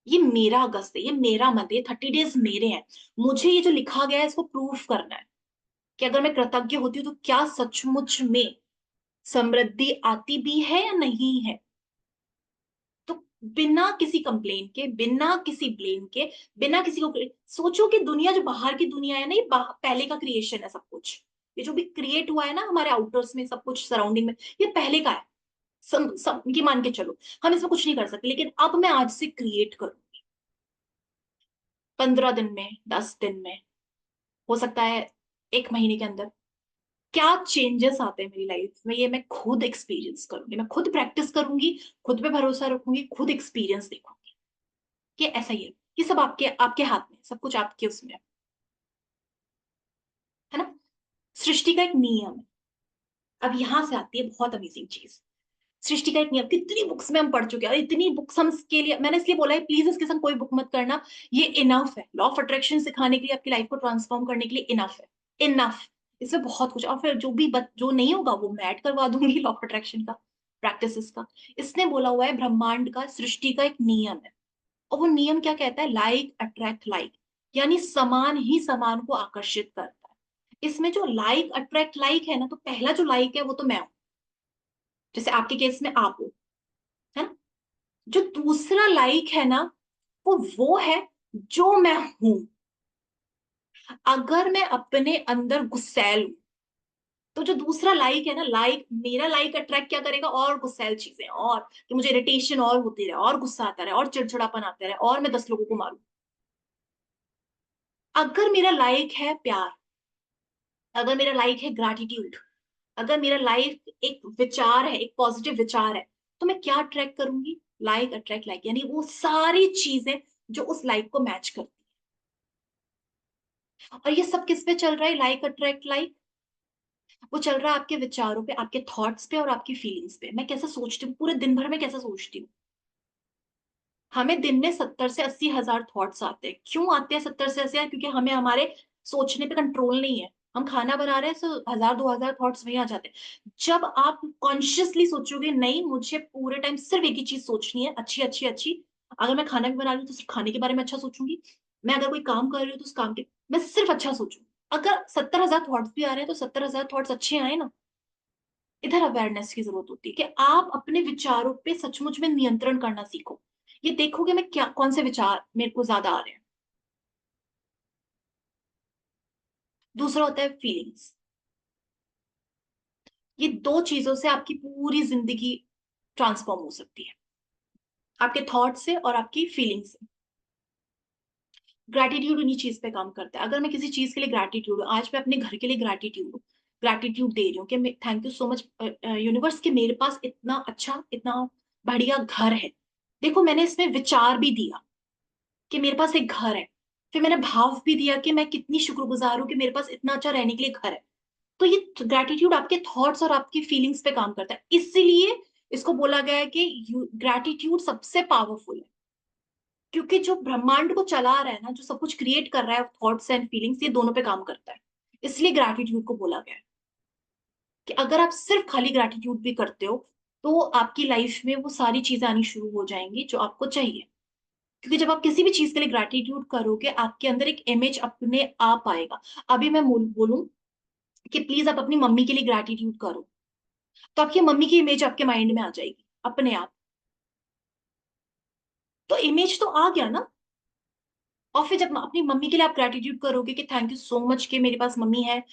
ये मेरा अगस्त है, ये मेरा मंथ है, ये 30 डेज मेरे हैं। मुझे ये जो लिखा गया है इसको प्रूफ करना है कि अगर मैं कृतज्ञ होती हूँ तो क्या सचमुच में समृद्धि आती भी है या नहीं है। तो बिना किसी कंप्लेन के, बिना किसी ब्लेम के, बिना किसी को सोचो कि दुनिया जो बाहर की दुनिया है ना, ये पहले का क्रिएशन है सब कुछ। ये जो भी क्रिएट हुआ है ना हमारे आउटर्स में, सब कुछ सराउंडिंग में, ये पहले का है। ये मान के चलो, हम इसमें कुछ नहीं कर सकते, लेकिन अब मैं आज से क्रिएट करूंगी। 15 दिन में, 10 दिन में, हो सकता है 1 महीने के अंदर, क्या चेंजेस आते हैं मेरी लाइफ में, ये मैं खुद एक्सपीरियंस करूंगी, मैं खुद प्रैक्टिस करूंगी, खुद पे भरोसा रखूंगी, खुद एक्सपीरियंस देखूंगी कि ऐसा ही है। ये सब आपके आपके हाथ में, सब कुछ आपके उसमें है ना। सृष्टि का एक नियम है। अब यहां से आती है बहुत अमेजिंग चीज। सृष्टि का एक नियम, कितनी बुक्स में हम पढ़ चुके हैं, और इतनी बुक्स हम इसके लिए, मैंने इसलिए बोला है प्लीज इसके संग कोई बुक मत करना, ये इनफ है, लॉ ऑफ अट्रैक्शन सिखाने के लिए, आपकी लाइफ को ट्रांसफॉर्म करने के लिए इनफ है, इनफ। इसमें बहुत कुछ, और फिर जो नहीं होगा वो मैं ऐड करवा दूंगी लॉ ऑफ अट्रैक्शन का, प्रैक्टिसेस का। इसने बोला हुआ है ब्रह्मांड का, सृष्टि का एक नियम है, और वो नियम क्या कहता है? लाइक अट्रैक्ट लाइक, यानी समान ही समान को आकर्षित करता है। इसमें जो लाइक अट्रैक्ट लाइक है ना, तो पहला जो लाइक है वो तो मैं हूं, जैसे आपके केस में आप हो, है ना। जो दूसरा लाइक है ना, वो है जो मैं हूं। अगर मैं अपने अंदर गुस्सैल हूं, तो जो दूसरा लाइक है ना, लाइक, मेरा लाइक अट्रैक्ट क्या करेगा? और गुस्सैल चीजें, और कि मुझे इरिटेशन और होती रहे, और गुस्सा आता रहे, और चिड़चिड़ापन आता रहे, और मैं 10 लोगों को मारूं। अगर मेरा लाइक है प्यार, अगर मेरा लाइक है ग्रैटिट्यूड, अगर मेरा लाइक एक विचार है, एक पॉजिटिव विचार है, तो मैं क्या अट्रैक्ट करूंगी? लाइक अट्रैक्ट लाइक, यानी वो सारी चीजें जो उस लाइक को मैच करती है। और ये सब किस पे चल रहा है? लाइक अट्रैक्ट लाइक, वो चल रहा है आपके विचारों पे, आपके थॉट्स पे, और आपकी फीलिंग्स पे। मैं कैसा सोचती हूँ पूरे दिन भर में, कैसा सोचती हूँ। हमें दिन में 70 से 80 हजार थॉट्स आते हैं। क्यों आते हैं 70 से 80 हजार? क्योंकि हमें हमारे सोचने पे कंट्रोल नहीं है। हम खाना बना रहे हैं तो 1000-2000 थॉट्स वहीं आ जाते हैं। जब आप कॉन्शियसली सोचोगे नहीं, मुझे पूरे टाइम सिर्फ एक ही चीज सोचनी है, अच्छी अच्छी अच्छी, अगर मैं खाना भी बना रही हूँ तो सिर्फ खाने के बारे में अच्छा सोचूंगी, मैं अगर कोई काम कर रही हूँ तो उस काम के मैं सिर्फ अच्छा सोचूंगी। अगर 70 हजार थॉट्स भी आ रहे हैं तो 70 हजार थॉट्स अच्छे आए ना। इधर अवेयरनेस की जरूरत होती है कि आप अपने विचारों पे सचमुच में नियंत्रण करना सीखो। ये देखोगे मैं क्या, कौन से विचार मेरे को ज्यादा आ रहे हैं। दूसरा होता है फीलिंग्स। ये दो चीजों से आपकी पूरी जिंदगी ट्रांसफॉर्म हो सकती है, आपके थॉट से और आपकी फीलिंग से। ग्रैटिट्यूड उन्हीं चीज पे काम करता है। अगर मैं किसी चीज के लिए ग्रैटिट्यूड हूँ, आज मैं अपने घर के लिए ग्रैटिट्यूड दे रही हूँ कि thank you so much universe कि मेरे पास इतना अच्छा, इतना बढ़िया घर है। देखो मैंने इसमें विचार भी दिया कि मेरे पास एक घर है, फिर मैंने भाव भी दिया कि मैं कितनी शुक्रगुजार हूँ कि मेरे पास इतना अच्छा रहने के लिए घर है। तो ये ग्रैटिट्यूड आपके थॉट्स और आपकी फीलिंग्स पे काम करता है, इसीलिए इसको बोला गया है कि ग्रैटिट्यूड सबसे पावरफुल है। क्योंकि जो ब्रह्मांड को चला रहा है ना, जो सब कुछ क्रिएट कर रहा है, थॉट्स एंड फीलिंग्स, ये दोनों पे काम करता है। इसलिए ग्रैटिट्यूड को बोला गया है कि अगर आप सिर्फ खाली ग्रैटिट्यूड भी करते हो तो आपकी लाइफ में वो सारी चीजें आनी शुरू हो जाएंगी जो आपको चाहिए। क्योंकि जब आप किसी भी चीज के लिए ग्रैटिट्यूड करोगे, आपके अंदर एक इमेज अपने आप आएगा। अभी मैं बोलूं कि प्लीज आप अपनी मम्मी के लिए ग्रैटिट्यूड करो, तो आपकी मम्मी की इमेज आपके माइंड में आ जाएगी अपने आप। तो इमेज तो आ गया ना। और फिर जब अपनी मम्मी के लिए आप ग्रैटिट्यूड करोगे कि थैंक यू सो मच कि मेरे पास मम्मी है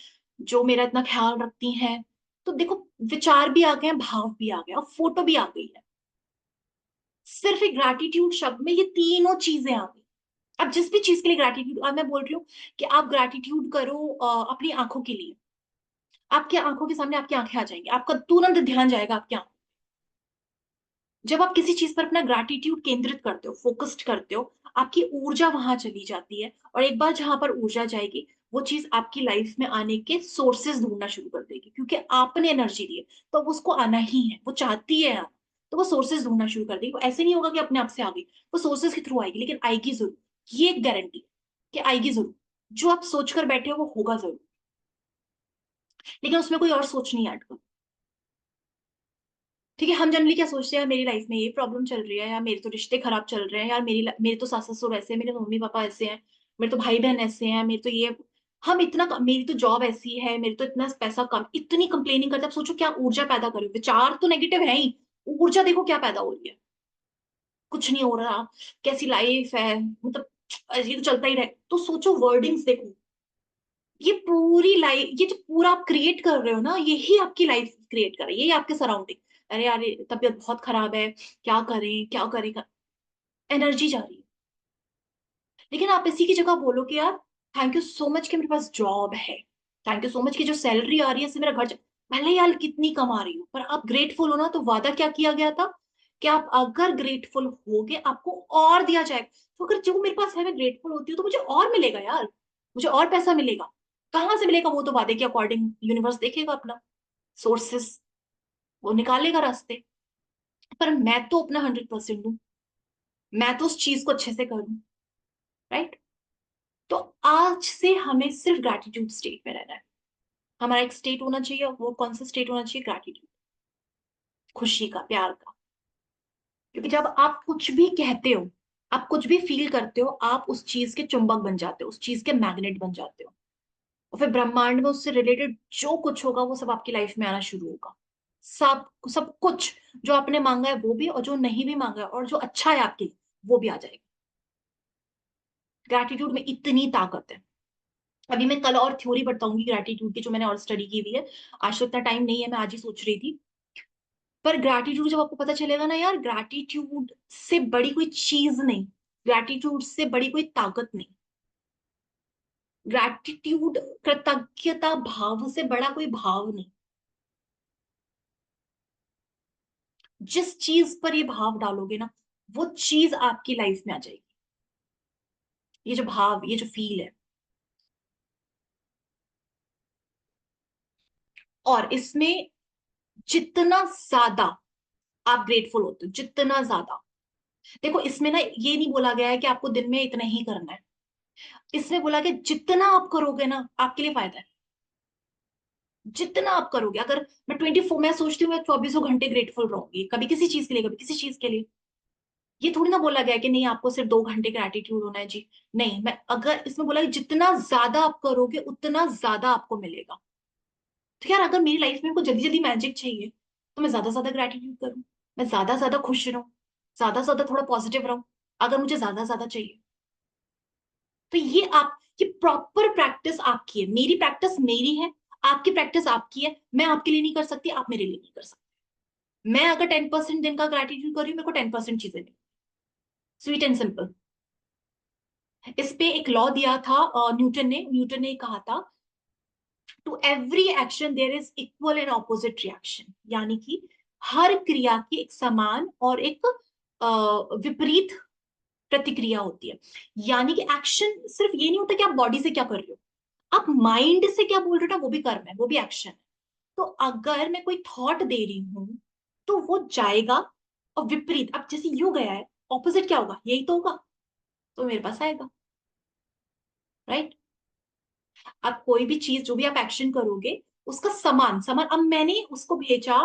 जो मेरा इतना ख्याल रखती हैं, तो देखो विचार भी आ गए हैं, भाव भी आ गए और फोटो भी आ गई है। सिर्फ एक ग्रैटिट्यूड शब्द में ये तीनों चीजें आ गई। अब जिस भी चीज के लिए ग्रैटिट्यूड, अब मैं बोल रही हूँ कि आप ग्रैटिट्यूड करो अपनी आंखों के लिए, आपकी आंखों के सामने आपकी आंखें आ जाएंगी, आपका तुरंत ध्यान जाएगा आपकी आंखों। जब आप किसी चीज पर अपना ग्रैटिट्यूड केंद्रित करते हो, फोकस्ड करते हो, आपकी ऊर्जा वहां चली जाती है। और एक बार जहां पर ऊर्जा जाएगी, वो चीज आपकी लाइफ में आने के सोर्सेज ढूंढना शुरू कर देगी, क्योंकि आपने एनर्जी दी है तो अब उसको आना ही है, वो चाहती है आना, तो वो सोर्सेज ढूंढना शुरू कर देगी। वो ऐसे नहीं होगा कि अपने आप से आ गई, वो सोर्सेज के थ्रू आएगी, लेकिन आएगी जरूर। ये एक गारंटी है कि आएगी जरूर। जो आप सोचकर बैठे हो वो होगा जरूर, लेकिन उसमें कोई और सोच नहीं ऐड करो। ठीक है, हम जनरली क्या सोचते हैं, मेरी लाइफ में ये प्रॉब्लम चल रही है, यार मेरे तो रिश्ते खराब चल रहे हैं, यार मेरे तो सास ससुर ऐसे हैं, मेरे मम्मी पापा ऐसे हैं, मेरे तो भाई बहन ऐसे हैं, मेरे तो ये, हम इतना, मेरी तो जॉब ऐसी है, मेरे तो इतना पैसा कम, इतनी कंप्लेनिंग करते हैं। अब सोचो क्या ऊर्जा पैदा करो, विचार तो नेगेटिव है ही, ऊर्जा देखो क्या पैदा हो रही है। कुछ नहीं हो रहा, कैसी लाइफ है, मतलब ये तो चलता ही रहे। तो सोचो वर्डिंग्स देखो, ये पूरी लाइफ, ये जो पूरा आप क्रिएट कर रहे हो ना, यही आपकी लाइफ क्रिएट कर रही है, यही आपके सराउंडिंग। अरे यार ये तबीयत बहुत खराब है, क्या करें क्या करें, एनर्जी जा रही है। लेकिन आप इसी की जगह बोलो कि यार थैंक यू सो मच कि मेरे पास जॉब है, थैंक यू सो मच कि जो सैलरी आ रही है इससे मेरा घर भले यार कितनी कमा रही हूँ, पर आप ग्रेटफुल हो ना। तो वादा क्या किया गया था कि आप अगर ग्रेटफुल होगे आपको और दिया जाएगा। तो अगर जो मेरे पास है मैं ग्रेटफुल होती हूँ तो मुझे और मिलेगा यार, मुझे और पैसा मिलेगा। कहाँ से मिलेगा, वो तो वादे के अकॉर्डिंग यूनिवर्स देखेगा अपना सोर्सेस, वो निकालेगा रास्ते। पर मैं तो अपना 100% दूं, मैं तो उस चीज को अच्छे से करूं, राइट। तो आज से हमें सिर्फ ग्रैटिट्यूड स्टेट में रहना है। हमारा एक स्टेट होना चाहिए, वो कौन सा स्टेट होना चाहिए, ग्रैटिट्यूड, खुशी का, प्यार का। क्योंकि जब आप कुछ भी कहते हो, आप कुछ भी फील करते हो, आप उस चीज के चुंबक बन जाते हो, उस चीज के मैग्नेट बन जाते हो। और फिर ब्रह्मांड में उससे रिलेटेड जो कुछ होगा वो सब आपकी लाइफ में आना शुरू होगा। सब सब कुछ जो आपने मांगा है वो भी, और जो नहीं भी मांगा है और जो अच्छा है आपके लिए वो भी आ जाएगा। ग्रैटिट्यूड में इतनी ताकत है। अभी मैं कल और थ्योरी बताऊंगी ग्रैटिट्यूड की, जो मैंने और स्टडी की हुई है। आज तो इतना टाइम नहीं है, मैं आज ही सोच रही थी। पर ग्रैटिट्यूड जब आपको पता चलेगा ना यार, ग्रैटिट्यूड से बड़ी कोई चीज नहीं, ग्रैटिट्यूड से बड़ी कोई ताकत नहीं, ग्रैटिट्यूड, कृतज्ञता भाव से बड़ा कोई भाव नहीं। जिस चीज पर ये भाव डालोगे ना, वो चीज आपकी लाइफ में आ जाएगी। ये जो भाव, ये जो फील है। और इसमें जितना ज्यादा आप ग्रेटफुल होते हो, जितना ज्यादा, देखो इसमें ना ये नहीं बोला गया है कि आपको दिन में इतना ही करना है। इसमें बोला गया जितना आप करोगे ना आपके लिए फायदा है। जितना आप करोगे, अगर मैं 24, मैं सोचती हूँ मैं 24 घंटे ग्रेटफुल रहूंगी, कभी किसी चीज के लिए, कभी किसी चीज के लिए। ये थोड़ी ना बोला गया कि नहीं आपको सिर्फ 2 घंटे ग्रेटिट्यूड होना है जी। नहीं, मैं अगर इसमें बोला कि जितना ज्यादा आप करोगे उतना ज्यादा आपको मिलेगा। तो यार अगर मेरी लाइफ में को जल्दी जल्दी मैजिक चाहिए, तो मैं ज्यादा ज्यादा ग्रेटिट्यूड करूं, मैं ज्यादा ज्यादा खुश रहूं, ज्यादा ज्यादा थोड़ा पॉजिटिव रहूं, अगर मुझे ज्यादा ज्यादा चाहिए। तो ये प्रॉपर प्रैक्टिस आपकी है, मेरी प्रैक्टिस मेरी है। आपकी प्रैक्टिस आपकी है, मैं आपके लिए नहीं कर सकती, आप मेरे लिए नहीं कर सकते। मैं अगर 10% दिन का ग्रेटिट्यूड कर रही हूँ, मेरे को 10% चीजें मिली। Sweet and simple. इस पे एक लॉ दिया था न्यूटन ने कहा था, to every action there is equal and opposite reaction. यानी कि हर क्रिया की एक समान और एक विपरीत प्रतिक्रिया होती है। यानी कि एक्शन सिर्फ ये नहीं होता कि आप बॉडी से क्या कर रहे हो, आप माइंड से क्या बोल रहे हो ना, वो भी कर्म है, वो भी एक्शन है। तो अगर मैं कोई थॉट दे रही हूं तो वो जाएगा, और विपरीत, अब जैसे यू गया है, ऑपोजिट क्या होगा, यही तो होगा, तो मेरे पास आएगा। राइट। आप कोई भी चीज, जो भी आप एक्शन करोगे, उसका समान समान, अब मैंने उसको भेजा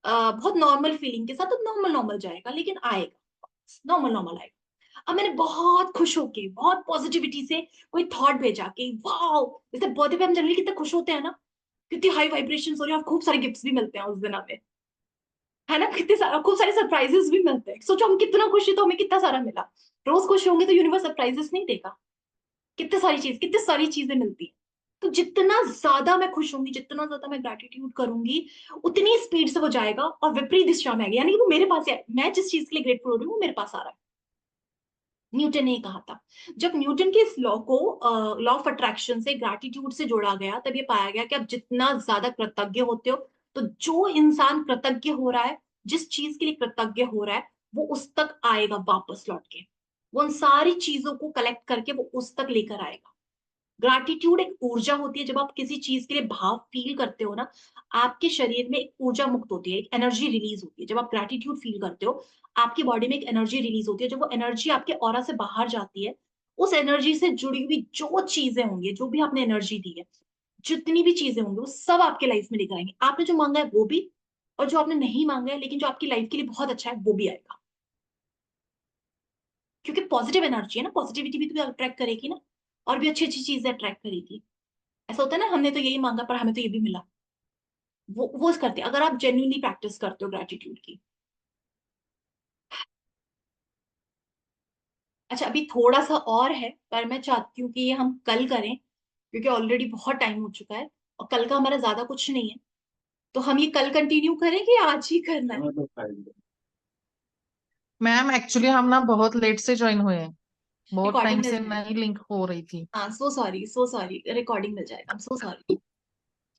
बहुत नॉर्मल फीलिंग के साथ, तो नॉर्मल नॉर्मल जाएगा, लेकिन आएगा, नॉर्मल नॉर्मल आएगा। अब मैंने बहुत खुश होके, बहुत पॉजिटिविटी से कोई थॉट भेजा कि वाओ, जैसे बर्थडे पे हम जनरली कितने खुश होते हैं ना, कितनी हाई वाइब्रेशन हो रही है, और खूब सारे गिफ्ट्स भी मिलते हैं उस दिन हमें, है ना, कितने सारा, खूब सारे सरप्राइजेस भी मिलते हैं। सोचो हम कितना खुश है तो हमें कितना सारा मिला। रोज खुश होंगे तो यूनिवर्स सरप्राइजेस नहीं देगा, कितनी सारी चीजें मिलती है। तो जितना ज्यादा मैं खुश होंगी, जितना ज्यादा मैं ग्रेटिट्यूड करूंगी, उतनी स्पीड से वो जाएगा और विपरीत दिशा में आएगा, यानी कि वो मेरे पास है, मैं जिस चीज के लिए ग्रेटफुल हो रही हूँ वो मेरे पास आ रहा है। न्यूटन ने कहा था। जब न्यूटन के इस लॉ को, लॉ ऑफ अट्रैक्शन से ग्रैटिट्यूड से जोड़ा गया, तब ये पाया गया कि आप जितना ज्यादा कृतज्ञ होते हो, तो जो इंसान कृतज्ञ हो रहा है, जिस चीज के लिए कृतज्ञ हो रहा है, वो उस तक आएगा वापस लौट के, वो उन सारी चीजों को कलेक्ट करके वो उस तक लेकर आएगा। ग्रैटिट्यूड एक ऊर्जा होती है, जब आप किसी चीज के लिए भाव फील करते हो ना, आपके शरीर में एक ऊर्जा मुक्त होती है, एक एनर्जी रिलीज होती है। जब आप ग्रैटिट्यूड फील करते हो, आपकी बॉडी में एक एनर्जी रिलीज होती है, जब वो एनर्जी आपके ऑरा से बाहर जाती है, उस एनर्जी से जुड़ी हुई जो चीजें होंगी, जो भी आपने एनर्जी दी है, जितनी भी चीजें होंगी, वो सब आपके लाइफ में लेकर आएंगे। आपने जो मांगा है वो भी, और जो आपने नहीं मांगा है लेकिन जो आपकी लाइफ के लिए बहुत अच्छा है, वो भी आएगा। क्योंकि पॉजिटिव एनर्जी है ना, पॉजिटिविटी भी तो अट्रैक्ट करेगी ना, और भी अच्छी अच्छी चीजें अट्रैक्ट करेगी। ऐसा होता है ना, हमने तो यही मांगा पर हमें तो ये भी मिला। वो करते हैं अगर आप जेन्युइनली प्रैक्टिस करते हो ग्रेटिट्यूड की। अच्छा, अभी थोड़ा सा और है, पर मैं चाहती हूँ कि ये हम कल करें, क्योंकि ऑलरेडी बहुत टाइम हो चुका है, और कल का हमारा ज्यादा कुछ नहीं है। तो हम ये कल कंटिन्यू करेंगे या आज ही करना है? मैम एक्चुअली हम ना बहुत लेट से ज्वाइन हुए हैं, बहुत रिकॉर्डिंग टाइम मिल से जाएगी। नई लिंक हो रही थी। हाँ, so sorry, so sorry, recording मिल जाएगा, सो सॉरी।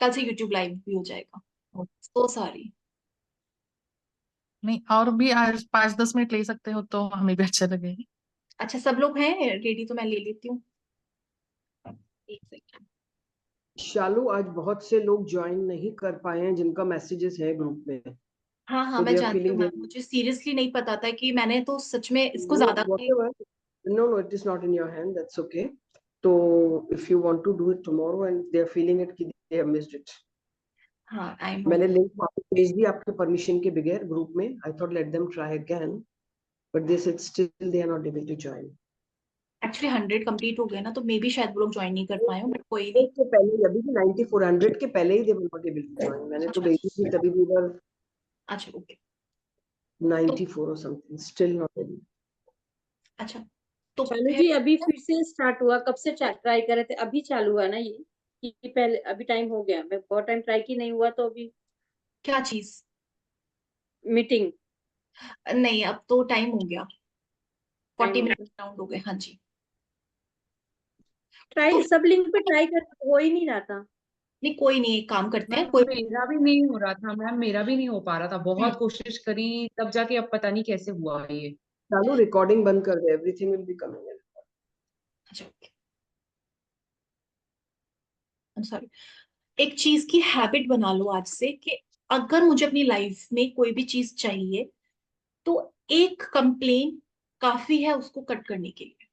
कल से यूट्यूब लाइव भी हो जाएगा। So sorry. नहीं, और भी आज 5-10 मिनट ले सकते हो तो हमें भी अच्छा लगेगा। अच्छा, सब लोग हैं रेडी तो मैं ले लेती हूँ। एक सेकंड। शालू, आज बहुत से लोग ज्वाइन नहीं कर पाए हैं जिनका मैसेजेस है ग्रुप में। हाँ हाँ, सो मैं दे आर जानती हूँ फीलिंग मैम, मुझे सीरियसली नहीं पता था कि मैंने तो सच में इसको no ज्यादा। whatever. No, it is not in your hand, that's okay. So if you want to do it tomorrow and they are feeling it कि they have missed it, हाँ, आई नो। मैंने लिंक वापस भेज दी आपके permission के बगैर group में. I thought let them try again, but they said still they are not able to join. Actually 100 complete हो गए ना, तो मे बी शायद वो लोग ज्वाइन नहीं कर पाए हो, बट कोई नहीं। उसके पहले ही, अभी भी 9400 के पहले ही they were not able to join. मैंने तो अच्छा भेजी थी तभी भी were अच्छा, ओके। तो 94 or something, still not able. अच्छा, तो शालू फिर जी अभी फिर से स्टार्ट हुआ, कब से ट्राई कर रहे थे, अभी चालू हुआ ना ये, कि पहले अभी टाइम हो गया, मैं बहुत टाइम ट्राई की नहीं हुआ तो अभी क्या चीज? मीटिंग नहीं, अब तो टाइम हो गया, टाइम 40 हो मिनट गया। राउंड हो गए, हाँ जी। तो ट्राई सब लिंक पे ट्राई कर, हो ही नहीं रहा था। नहीं, कोई नहीं, एक काम करते हैं, मैम कोई। मेरा भी नहीं हो रहा था, मैम मेरा भी नहीं हो पा रहा था, हम्म, बहुत कोशिश करी तब जाके अब पता नहीं कैसे हुआ ये। चालू रिकॉर्डिंग बंद कर दे, everything will be coming in. अच्छा, ओके, आई एम सॉरी। एक चीज की हैबिट बना लो आज से, कि अगर मुझे अपनी लाइफ में कोई भी चीज चाहिए, तो एक कंप्लेन काफी है उसको कट करने के लिए।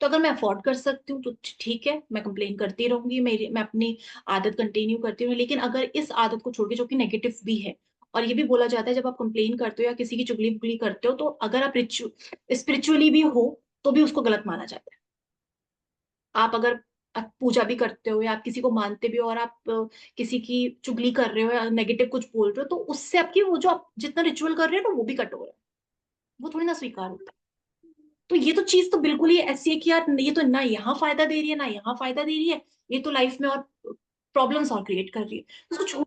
तो अगर मैं अफोर्ड कर सकती हूँ तो ठीक है, मैं कंप्लेन करती रहूंगी, मैं अपनी आदत कंटिन्यू करती रहूँ। लेकिन अगर इस आदत को छोड़ के, जो कि नेगेटिव भी है, और ये भी बोला जाता है जब आप कंप्लेन करते हो या किसी की चुगली बुगली करते हो, तो अगर आप स्पिरिचुअली भी हो तो भी उसको गलत माना जाता है। आप अगर आप पूजा भी करते हो या आप किसी को मानते भी हो, और आप किसी की चुगली कर रहे हो या नेगेटिव कुछ बोल रहे हो, तो उससे आपकी वो जो आप जितना रिचुअल कर रहे हो ना, वो भी कट हो रहा है, वो थोड़ी ना स्वीकार होता है। तो ये तो चीज तो बिल्कुल ही ऐसी है कि यार, ये तो ना यहाँ फायदा दे रही है ना यहाँ फायदा दे रही है, ये तो लाइफ में और प्रॉब्लम्स और क्रिएट कर रही है, उसको छोड़,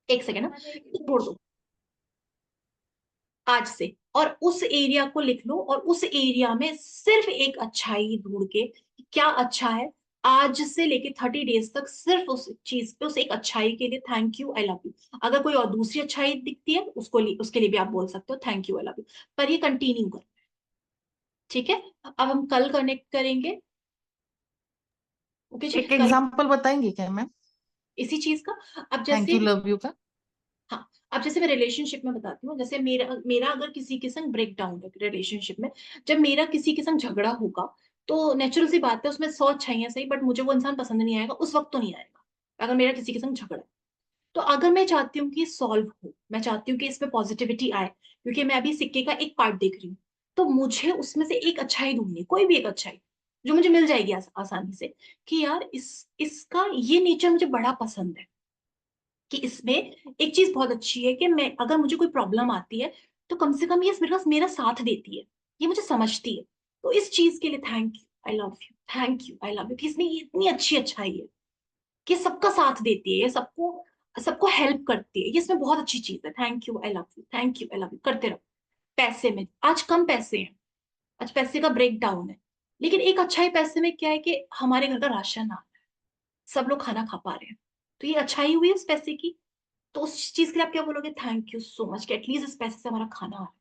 एक सेकेंड ना, छोड़ दो आज से, और उस एरिया को लिख लो, और उस एरिया में सिर्फ एक अच्छाई ढूंढ के, क्या अच्छा है, आज से लेके 30 डेज तक सिर्फ उस चीज पे, उस एक अच्छाई के लिए thank you, I love you. अगर कोई और दूसरी अच्छाई दिखती है उसके लिए भी आप बोल सकते हो thank you, I love you, पर ये कंटिन्यू कर, ठीक है। अब हम कल कनेक्ट करेंगे, ओके जी, एक कल एग्जांपल बताएंगे क्या मैम, इसी चीज का। अब थैंक जैसे, यू लव यू का? हाँ, अब जैसे मैं रिलेशनशिप में बताती हूँ, जैसे मेरा मेरा अगर किसी के संग ब्रेक डाउन है रिलेशनशिप में, जब मेरा किसी के संग झगड़ा होगा, तो नेचुरल सी बात है, उसमें 100 अच्छाइयां सही, बट मुझे वो इंसान पसंद नहीं आएगा, उस वक्त तो नहीं आएगा, अगर मेरा किसी के संग झगड़ा है। तो अगर मैं चाहती हूँ कि सॉल्व हो, मैं चाहती हूँ कि इसमें पॉजिटिविटी आए, क्योंकि मैं अभी सिक्के का एक पार्ट देख रही हूँ, तो मुझे उसमें से एक अच्छाई ढूंढनी है, कोई भी एक अच्छाई जो मुझे मिल जाएगी आसानी से, कि यार इसका ये नेचर मुझे बड़ा पसंद है, कि इसमें एक चीज बहुत अच्छी है कि मैं, अगर मुझे कोई प्रॉब्लम आती है, तो कम से कम ये मेरे पास मेरा साथ देती है, ये मुझे समझती है। तो इस चीज के लिए thank you, I love you, thank you, I love you, कि इसमें ये इतनी अच्छी अच्छाई है कि सबका साथ देती है, ये सबको सबको हेल्प करती है, ये इसमें बहुत अच्छी चीज है, thank you, I love you, thank you, I love you करते रहो। पैसे में आज कम पैसे हैं, आज पैसे का ब्रेक डाउन है, लेकिन एक अच्छाई पैसे में क्या है कि हमारे घर का राशन आ रहा है, सब लोग खाना खा पा रहे हैं, तो ये अच्छाई हुई उस पैसे की। तो उस चीज के लिए आप क्या बोलोगे, थैंक यू सो मच, कि एटलीस्ट इस पैसे से हमारा खाना आ रहा है,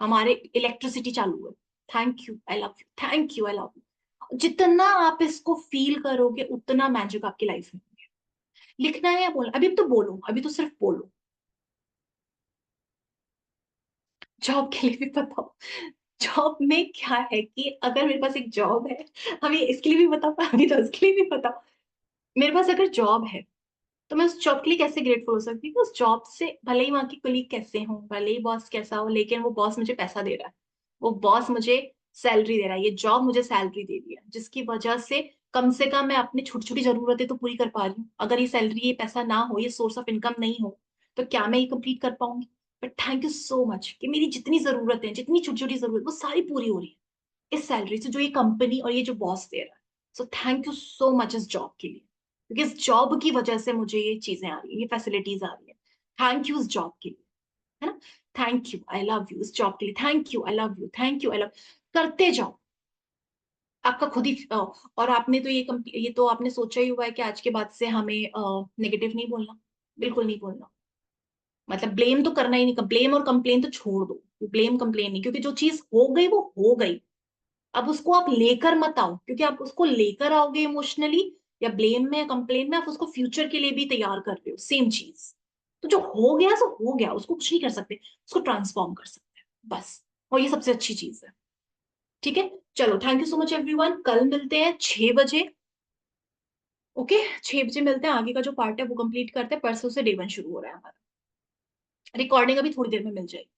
हमारे इलेक्ट्रिसिटी चालू है, thank you, I love you, thank you, I love you. जितना आप इसको फील करोगे, उतना मैजिक आपकी लाइफ में होगा। लिखना है या बोलना, अभी तो बोलो, अभी तो सिर्फ बोलो। जॉब के लिए भी बताओ, जॉब में क्या है कि अगर मेरे पास एक जॉब है, हमें इसके लिए भी बताओ, अभी तो इसके लिए भी बताओ, मेरे पास अगर जॉब है, तो मैं उस जॉब के लिए कैसे ग्रेटफुल हो सकती हूँ कि उस जॉब से भले ही वहां की कलीग कैसे हो, भले ही बॉस कैसा हो, लेकिन वो बॉस मुझे पैसा दे रहा है, वो बॉस मुझे सैलरी दे रहा है, ये जॉब मुझे सैलरी दे रही है, जिसकी वजह से कम मैं अपनी छोटी छोटी जरूरतें तो पूरी कर पा रही हूँ। अगर ये सैलरी, ये पैसा ना हो, ये सोर्स ऑफ इनकम नहीं हो, तो क्या मैं ये कंप्लीट कर पाऊंगी? But thank you so much कि मेरी जितनी जरूरतें, जितनी छोटी छोटी जरूरत, वो सारी पूरी हो रही है इस सैलरी से, जो ये कंपनी और ये जो बॉस दे रहा है। So thank you so much इस जॉब के लिए, क्योंकि इस जॉब की वजह से मुझे ये चीजें आ रही है, ये फैसिलिटीज आ रही है। थैंक यू इस जॉब के लिए, है ना, thank you, I love you इस जॉब के लिए, thank you, I love you, thank you, I love, करते जाओ। आपका खुद ही और आपने तो ये तो आपने सोचा ही हुआ है कि आज के बाद से हमें नेगेटिव नहीं बोलना, बिल्कुल नहीं बोलना, मतलब ब्लेम तो करना ही नहीं, ब्लेम और कंप्लेन तो छोड़ दो, ब्लेम कंप्लेन नहीं, क्योंकि जो चीज हो गई वो हो गई। अब उसको आप लेकर मत आओ, क्योंकि आप उसको लेकर आओगे इमोशनली या ब्लेम में या कंप्लेन में, आप उसको फ्यूचर के लिए भी तैयार कर रहे हो सेम चीज। तो जो हो गया सो हो गया, उसको कुछ नहीं कर सकते, उसको ट्रांसफॉर्म कर सकते हैं बस, और ये सबसे अच्छी चीज है। ठीक है, चलो, thank you so much everyone, कल मिलते हैं 6 बजे। ओके, 6 बजे मिलते हैं, आगे का जो पार्ट है वो कंप्लीट करते हैं, परसों से डे 1 शुरू हो रहा है हमारा। रिकॉर्डिंग अभी थोड़ी देर में मिल जाएगी,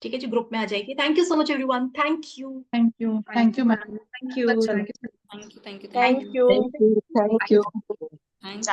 ठीक है जी, ग्रुप में आ जाएगी। Thank you so much everyone, thank you. Thank you ma'am. Thank you. चलो, Thank you. Thank you. Thank you. Thanks.